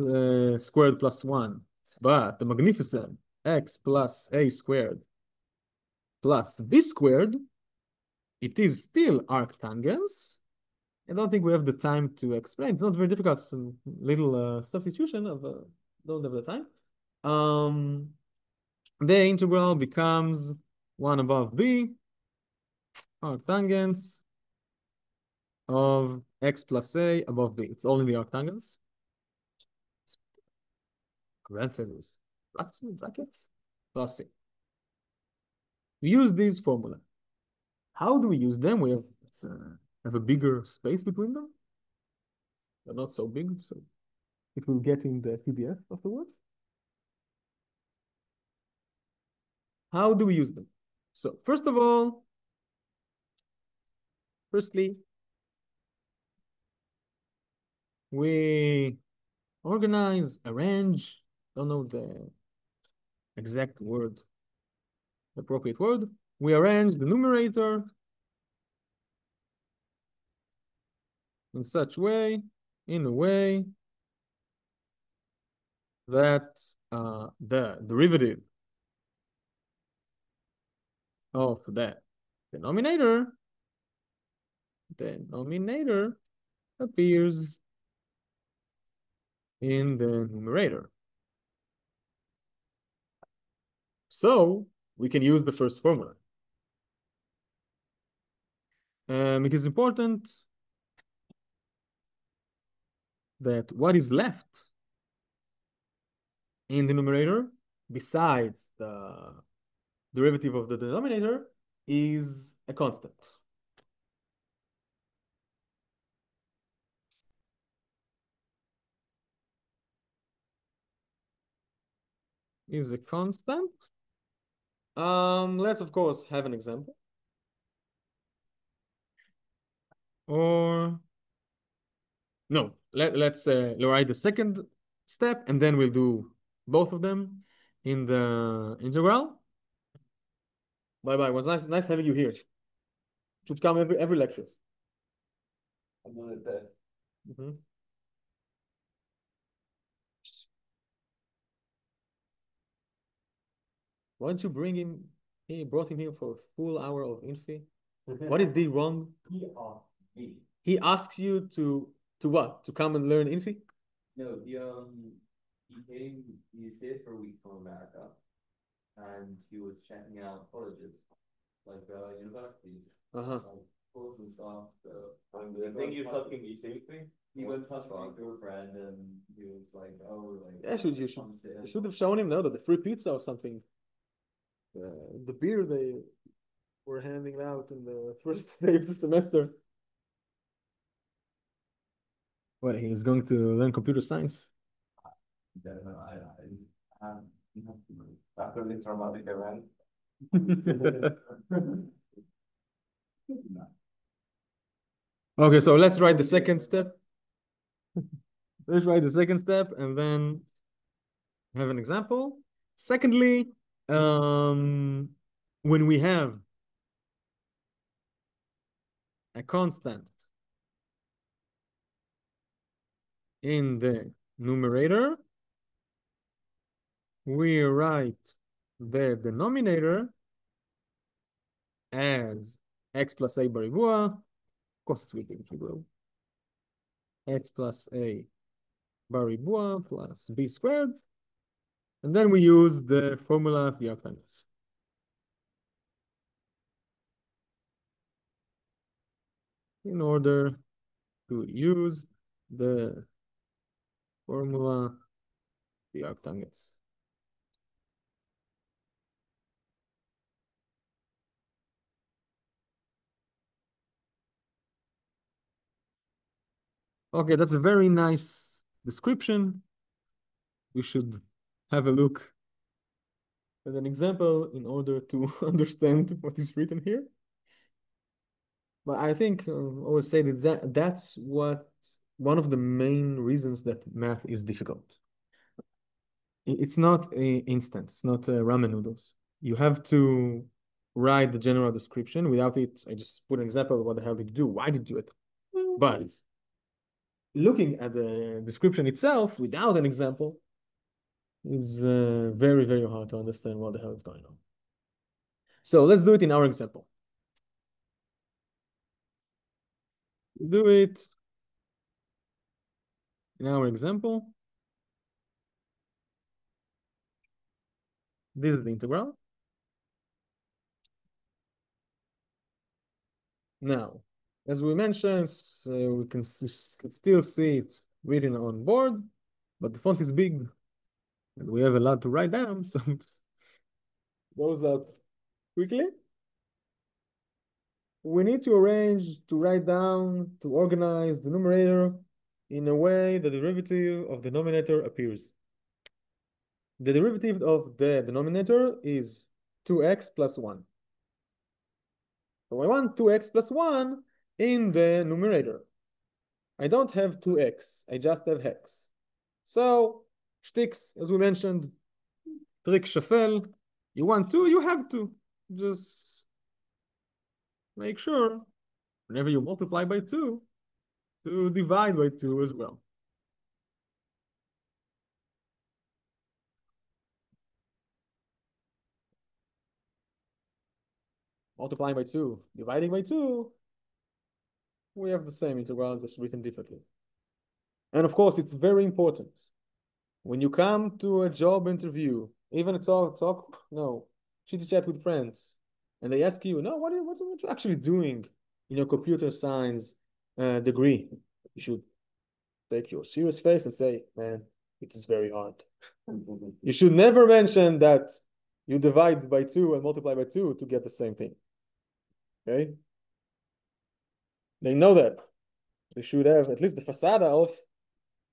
squared plus 1, but the magnificent x plus a squared plus b squared, it is still arctangents. I don't think we have the time to explain. It's not very difficult. Some little substitution of don't have the time. The integral becomes 1 above b arctangents of x plus a above b. It's only the arctangents. Parentheses, brackets, plus c. We use these formula. How do we use them? We have a bigger space between them. They're not so big, so it will get in the PDF afterwards. How do we use them? So first of all, we organize, arrange, don't know the exact word, the appropriate word. We arrange the numerator in in a way that the derivative of the denominator appears in the numerator. So we can use the first formula. It is important that what is left in the numerator, besides the derivative of the denominator, is a constant. Is a constant. Let's of course have an example. Or no, let's write the second step and then we'll do both of them. in the integral. Bye-bye. It was nice having you here. Should come every lecture. I'm doing the test. Mhm. Why don't you bring him? He brought him here for a full hour of Infi. What did he did wrong? He asked me. He asked you to what? To come and learn Infi? No, he came. He stayed for a week from America, and he was checking out colleges, like universities, Uh-huh. like schools and stuff. So I think you're talking E-Safety. He went to touch my girlfriend, and he was like, "Oh, like Yeah, you should have shown him, no, that the free pizza or something. The beer they were handing out in the first day of the semester. What, he's going to learn computer science? After this traumatic event." Okay, so let's write the second step. Let's write the second step and then have an example. Secondly, when we have a constant in the numerator, we write the denominator as x plus a bariboa. Of course, it's written in Hebrew. X plus a bariboa plus b squared. And then we use the formula of the arctangents. In order to use the formula the arctangents. Okay, that's a very nice description. We should have a look at an example in order to understand what is written here. But I think I always say that that's what one of the main reasons that math is difficult. It's not instant. It's not ramen noodles. You have to write the general description. Without it, I just put an example of what the hell did you do? Why did you do it? But looking at the description itself without an example is very, very hard to understand what the hell is going on. So let's do it in our example. Do it in our example. This is the integral. Now, as we mentioned, we can still see it written on board, but the font is big and we have a lot to write down, so it goes out quickly. We need to arrange to write down, to organize the numerator in a way the derivative of the denominator appears. The derivative of the denominator is 2x plus 1. So I want 2x plus 1 in the numerator. I don't have 2x, I just have hex. So, shticks, as we mentioned, trick shuffle. You want to, you have to. Just make sure, whenever you multiply by 2, to divide by 2 as well. Multiplying by 2, dividing by 2, we have the same integral, just written differently. And of course, it's very important. When you come to a job interview, even a chit chat with friends, and they ask you, no, what are you actually doing in your computer science degree? You should take your serious face and say, man, it is very hard. You should never mention that you divide by 2 and multiply by 2 to get the same thing. Okay? They know that. They should have at least the facade of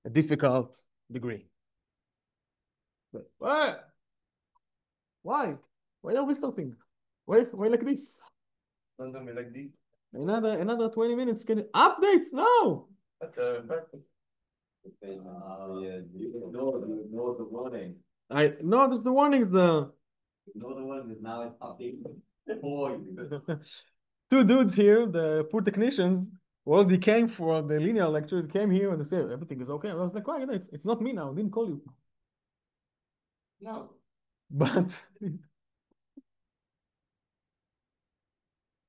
a difficult degree. But what? Why? Why are we stopping? Why like this? Don't do me like this. Another 20 minutes. Can updates? No. You ignore the warning. I no, just the warnings. The Another one is now it's updating. Oh, two dudes here, the poor technicians. Well, they came for the linear lecture. They came here and they said everything is okay. I was like, well, it's not me now. I didn't call you. no. But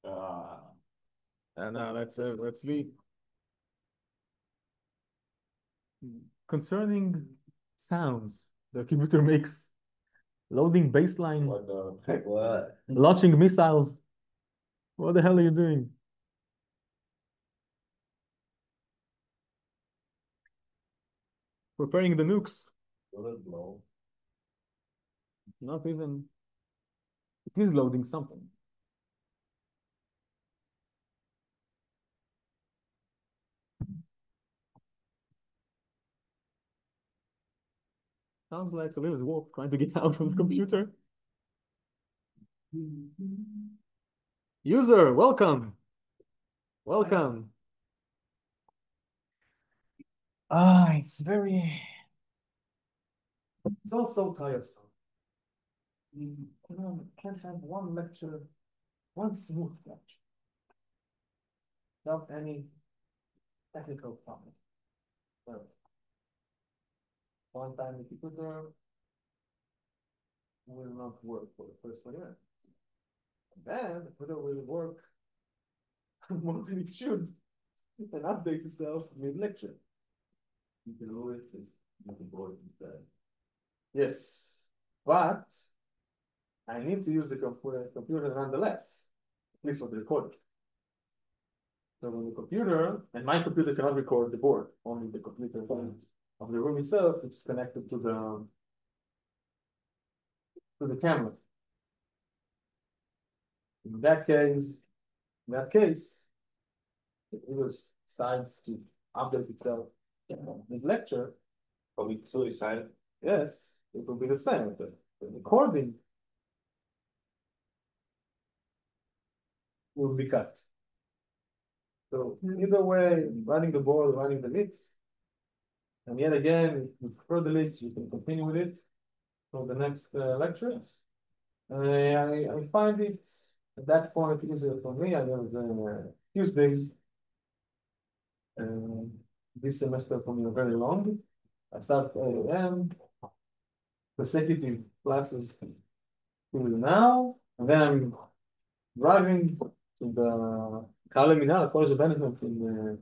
Uh, no, let's leave. Concerning sounds the computer makes, loading baseline, what the heck? What? launching missiles. What the hell are you doing? Preparing the nukes. Bullet blow. Not even. It is loading something. Sounds like a little dwarf trying to get out from the computer. User, welcome. Welcome. It's all so tiresome. Can't have one lecture, one smooth lecture, without any technical problem. So, one time the computer will not work for the first 20 minutes. And then the computer will work more than it should and update itself mid-lecture. You can always just use the board instead. Yes, but I need to use the computer nonetheless, at least for the recording. So when the computer, and my computer cannot record the board, only the computer of the room itself, it's connected to the camera. In that case, it decides to update itself in lecture. Commit suicide. Yes, it will be the same. The recording will be cut. So either way, running the board, running the mix, and yet again, if you prefer the mix, you can continue with it for the next lectures. I find it at that point easier for me. I have Tuesdays this semester for me are very long. I start at 8 a.m. consecutive classes till now, and then I'm driving to the Kale Minal College of Management in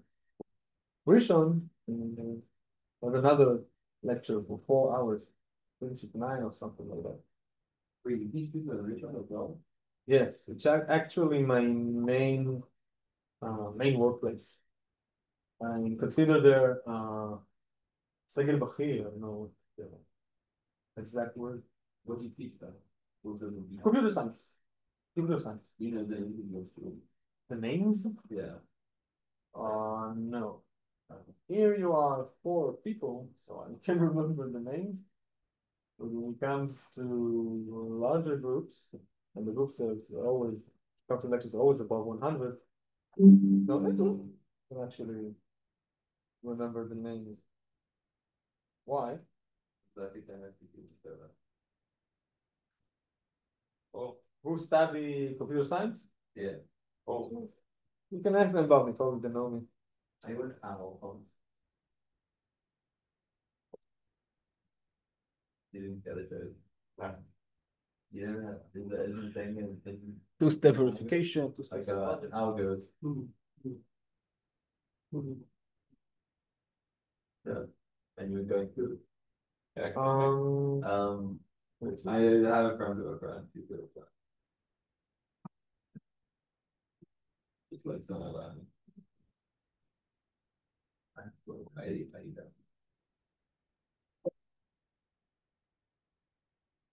Rishon, and have another lecture for 4 hours, finish at 9 or something like that. Really, these people are rich as well. Yes, it's actually my main workplace. I consider their Segel Bachir, I don't know the exact word. What do you teach them? Computer science. Computer science. You know the individual school. The names? Yeah. No. Here you are 4 people, so I can remember the names. But when it comes to larger groups, and the groups is always, comes to lectures always above 100, no, I don't actually remember the names. Why? I think I have to do it. Oh, who study computer science? Yeah. Oh, you can ask them about me, probably they know me. I would have all phones. Didn't get it. Yeah, the thing is, Two-step verification, two-step like algos. Yeah, and you were going through. Yeah. I have a friend of a friend who's good at that. Just like some of that. I eat that.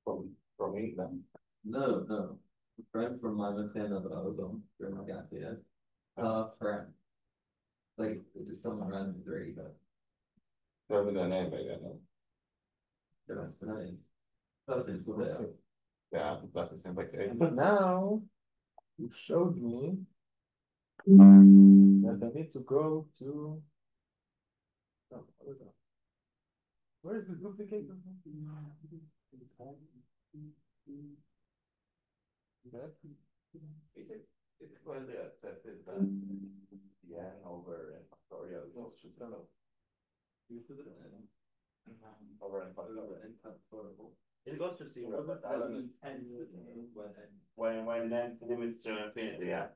From England. No. A friend from my antenna that I was on during my gap year. Friend. Like, it's just someone random with their ego. Whatever their name, maybe I know. That's the name. That's it, so there. Yeah, that's the same like But now you showed me that I need to go to. Oh, where is the duplicator? Is it widely accepted that the n over n factorial is just over n factorial? It goes to zero, but I don't know. When n limits to infinity, yeah.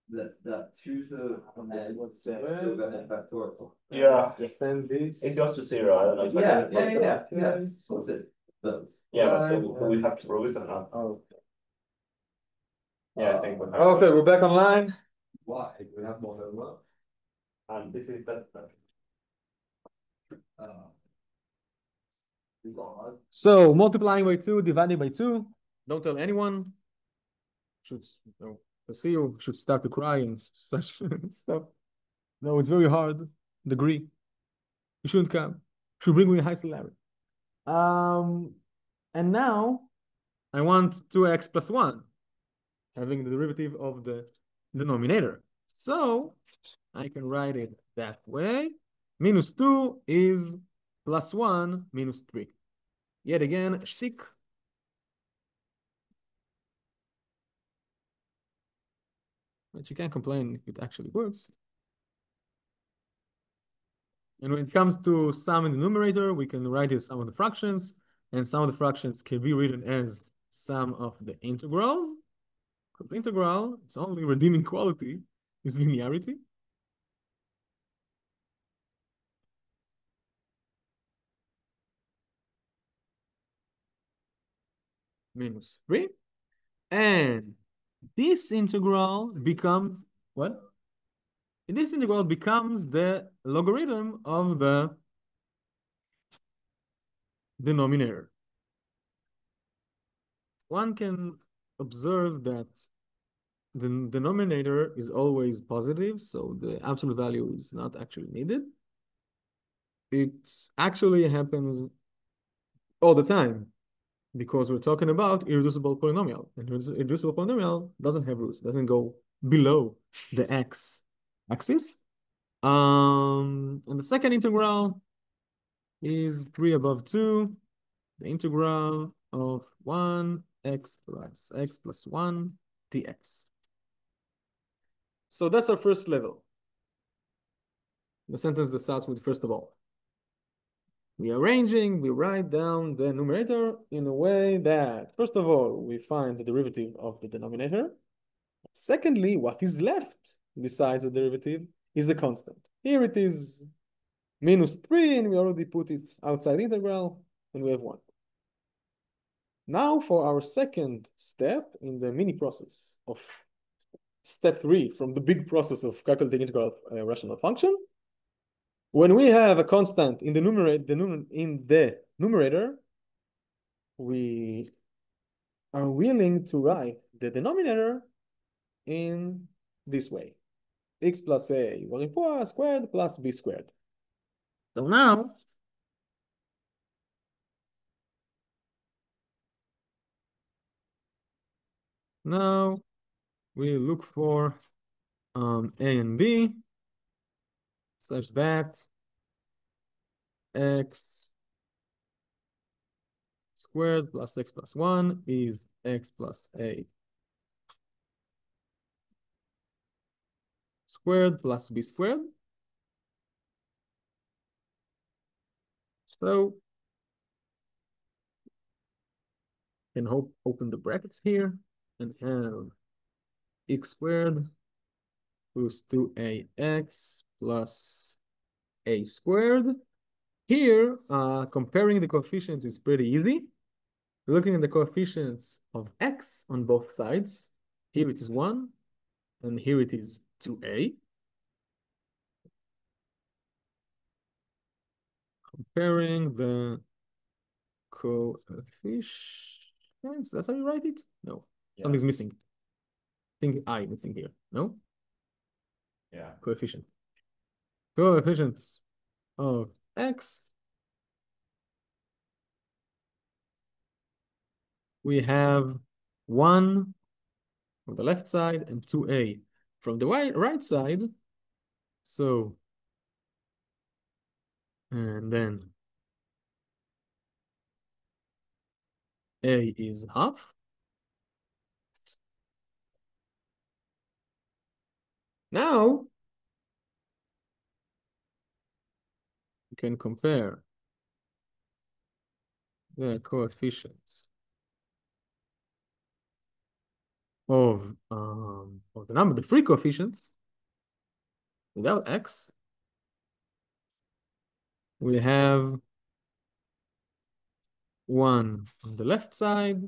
That 2 to n was over n factorial. Yeah. Extend this. It goes to zero. I don't know. If I Yeah. What's it? Those. Yeah, but do we have to prove it or not? Oh. Yeah, I think we have. Okay, we're back online. Why? We have more homework. And this is that. So multiplying by 2, dividing by 2. Don't tell anyone. Should see you should start to cry and such stuff. No, it's very hard. Degree. You shouldn't come. Should bring me a high salary. And now I want 2x plus 1, having the derivative of the denominator. So I can write it that way. Minus 2 is plus 1 minus 3. Yet again, shtick. But you can't complain if it actually works. And when it comes to sum in the numerator, we can write it sum of the fractions, and sum of the fractions can be written as sum of the integrals. Because integral, its only redeeming quality is linearity. Minus 3. And this integral becomes what? This integral becomes the logarithm of the denominator. One can observe that the denominator is always positive, so the absolute value is not actually needed. It actually happens all the time because we're talking about irreducible polynomial, and irreducible polynomial doesn't have roots, doesn't go below the x-axis. And the second integral is 3 above 2, the integral of 1x plus 1 dx. So that's our first level. The sentence that starts with first of all. We write down the numerator in a way that, first of all, we find the derivative of the denominator. Secondly, what is left besides the derivative is a constant. Here it is minus 3, and we already put it outside the integral, and we have 1. Now for our second step in the mini process of step 3 from the big process of calculating integral of a rational function. When we have a constant in the numerator, we are willing to write the denominator in this way. X plus a squared plus b squared. So now we look for a and b such that x squared plus x plus 1 is x plus a squared plus b squared. So can open the brackets here and have x squared plus 2ax plus a squared. Here, comparing the coefficients is pretty easy. Looking at the coefficients of x on both sides, here it is 1, and here it is 2a. Comparing the coefficients, that's how you write it? No, something's missing. I think I missing here, no? Yeah. Coefficients of x. We have 1 from the left side and 2a from the right side. So, and then A is half. Now, you can compare the coefficients of the number, the free coefficients without x. We have 1 on the left side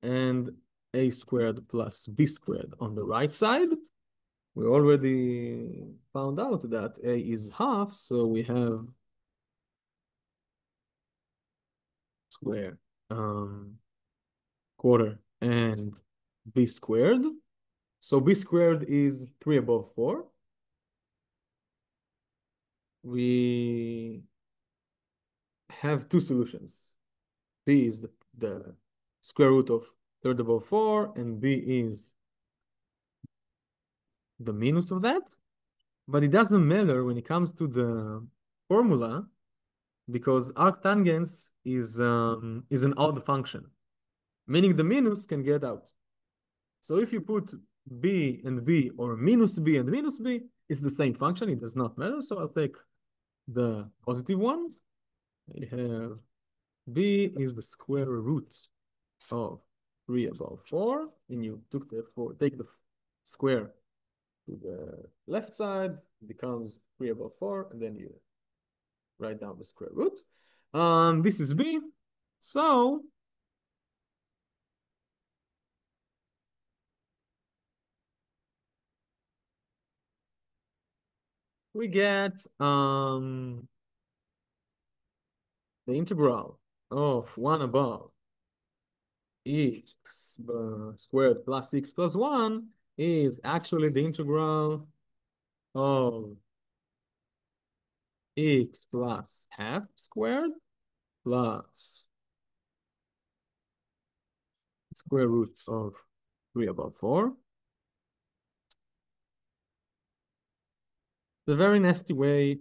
and a squared plus b squared on the right side. We already found out that a is half, so we have square, quarter, and b squared. So b squared is 3 above 4. We have two solutions. B is the square root of 3 above 4, and b is the minus of that. But it doesn't matter when it comes to the formula, because arctangents is an odd function, meaning the minus can get out. So if you put b and b or minus b and minus b, it's the same function. It does not matter. So I'll take the positive one. I have b is the square root of 3 above 4. And you take the square to the left side, it becomes 3 above 4, and then you write down the square root. This is b. So we get the integral of 1 above x squared plus x plus 1 is actually the integral of x plus half squared plus square root of 3 above 4. The very nasty way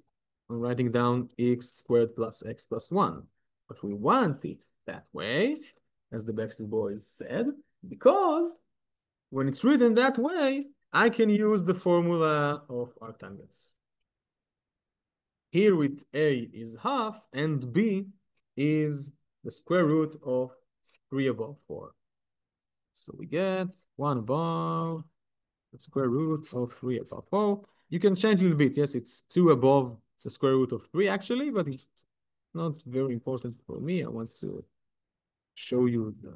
of writing down x squared plus x plus 1. But we want it that way, as the Backstreet Boys said, because when it's written that way, I can use the formula of arctangents. Here with a is half and b is the square root of 3 above 4. So we get 1 above the square root of 3 above 4. You can change a little bit. Yes, it's 2 above the square root of 3 actually, but it's not very important for me. I want to show you the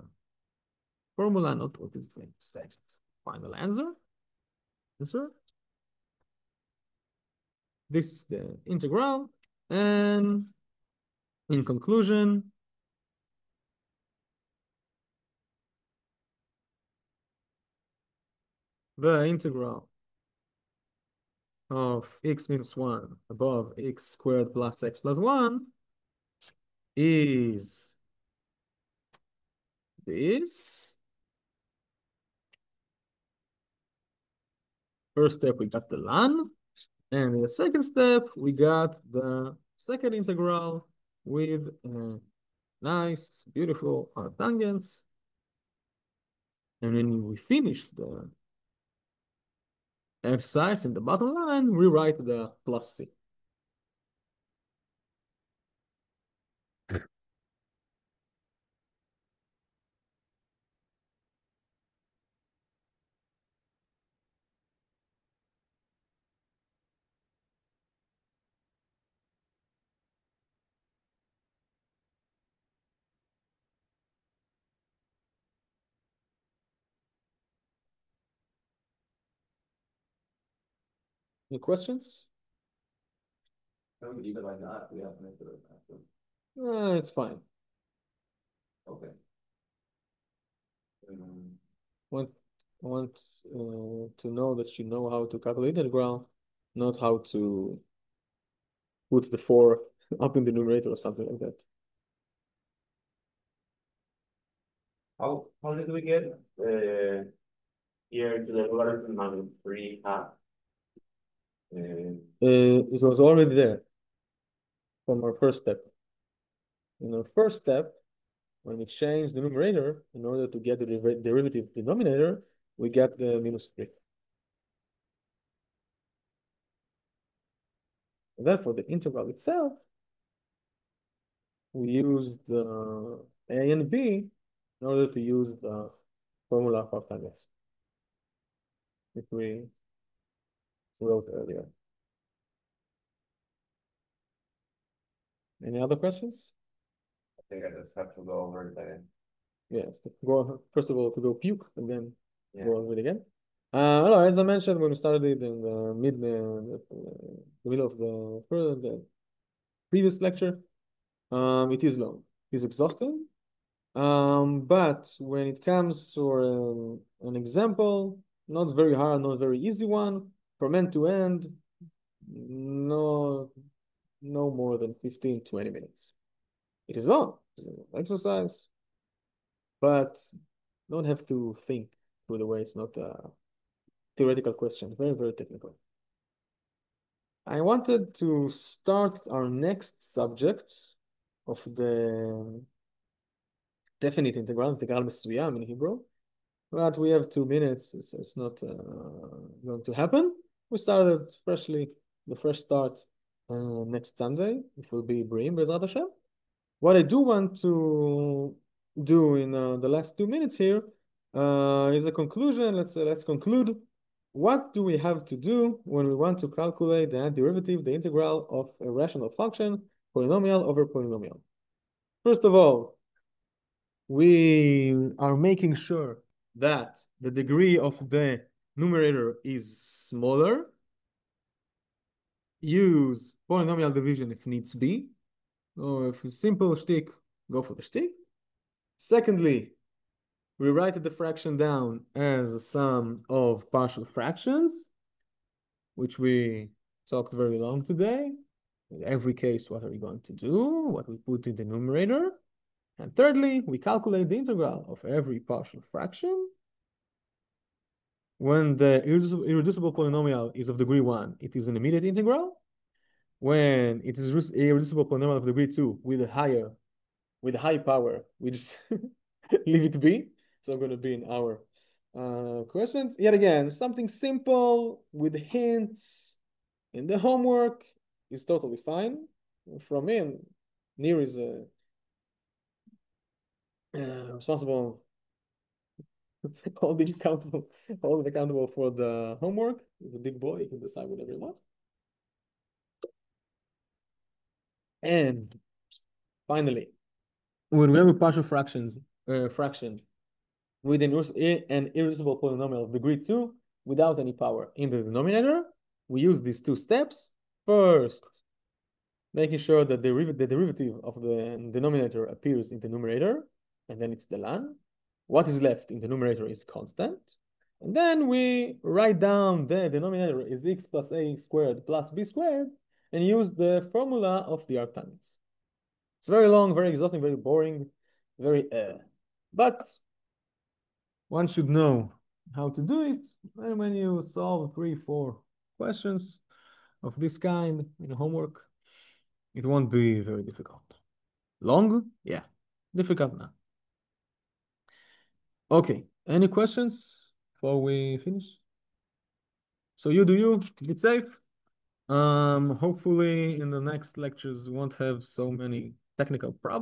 formula, not what is the exact final answer. This is the integral. And in conclusion, the integral of x minus 1 above x squared plus x plus 1 is this. First step, we got the ln. And in the second step, we got the second integral with nice, beautiful arctangents. And when we finish the exercise in the bottom line, we write the plus c. Any questions? Can we leave it like that? We have to make it after. It's fine. Okay. Want to know that you know how to calculate integral, not how to put the 4 up in the numerator or something like that. How did we get here to the logarithm minus 3 half? It was already there from our first step. In our first step, when we change the numerator in order to get the derivative denominator, we get the minus 3. And then for the integral itself, we used A and B in order to use the formula for time s, which we wrote earlier. Any other questions? I think I just have to go over the. Yes, go first of all to go puke and then Yeah. go over it again. As I mentioned when we started it in the middle of the previous lecture, it is long. It's exhausting. But when it comes to an example, not very hard, not very easy one, from end to end, no more than 15-20 minutes. It is long, it's an exercise, but don't have to think through the way it's not a theoretical question, very, very technical. I wanted to start our next subject of the definite integral מסוים in Hebrew, but we have 2 minutes, so it's not going to happen. We started freshly, the fresh start next Sunday. It will be Brim, Bezrat Hashem. What I do want to do in the last 2 minutes here is a conclusion. Let's conclude. What do we have to do when we want to calculate the derivative, the integral of a rational function, polynomial over polynomial? First of all, we are making sure that the degree of the numerator is smaller. Use polynomial division if needs be, or if it's simple shtick, go for the shtick. Secondly, we write the fraction down as a sum of partial fractions, which we talked very long today. In every case, what are we going to do? What we put in the numerator. And thirdly, we calculate the integral of every partial fraction. When the irreducible polynomial is of degree 1, it is an immediate integral. When it is irreducible polynomial of degree 2 with a high power, we just leave it be. So going to be in our questions. Yet again, something simple with hints in the homework is totally fine. From me, Nir is responsible, holding accountable for the homework. He's a big boy, he can decide whatever he wants. And finally, when we have a partial fraction with an irreducible polynomial of degree 2 without any power in the denominator, we use these 2 steps. First, making sure that the derivative of the denominator appears in the numerator, and then it's the ln. What is left in the numerator is constant. And then we write down the denominator is x plus a squared plus b squared, and use the formula of the arctangents. It's very long, very exhausting, very boring, very but one should know how to do it. And when you solve 3-4 questions of this kind in homework, it won't be very difficult. Long? Yeah. Difficult now. Okay. Any questions before we finish? So you do you. Be safe. Hopefully in the next lectures we won't have so many technical problems.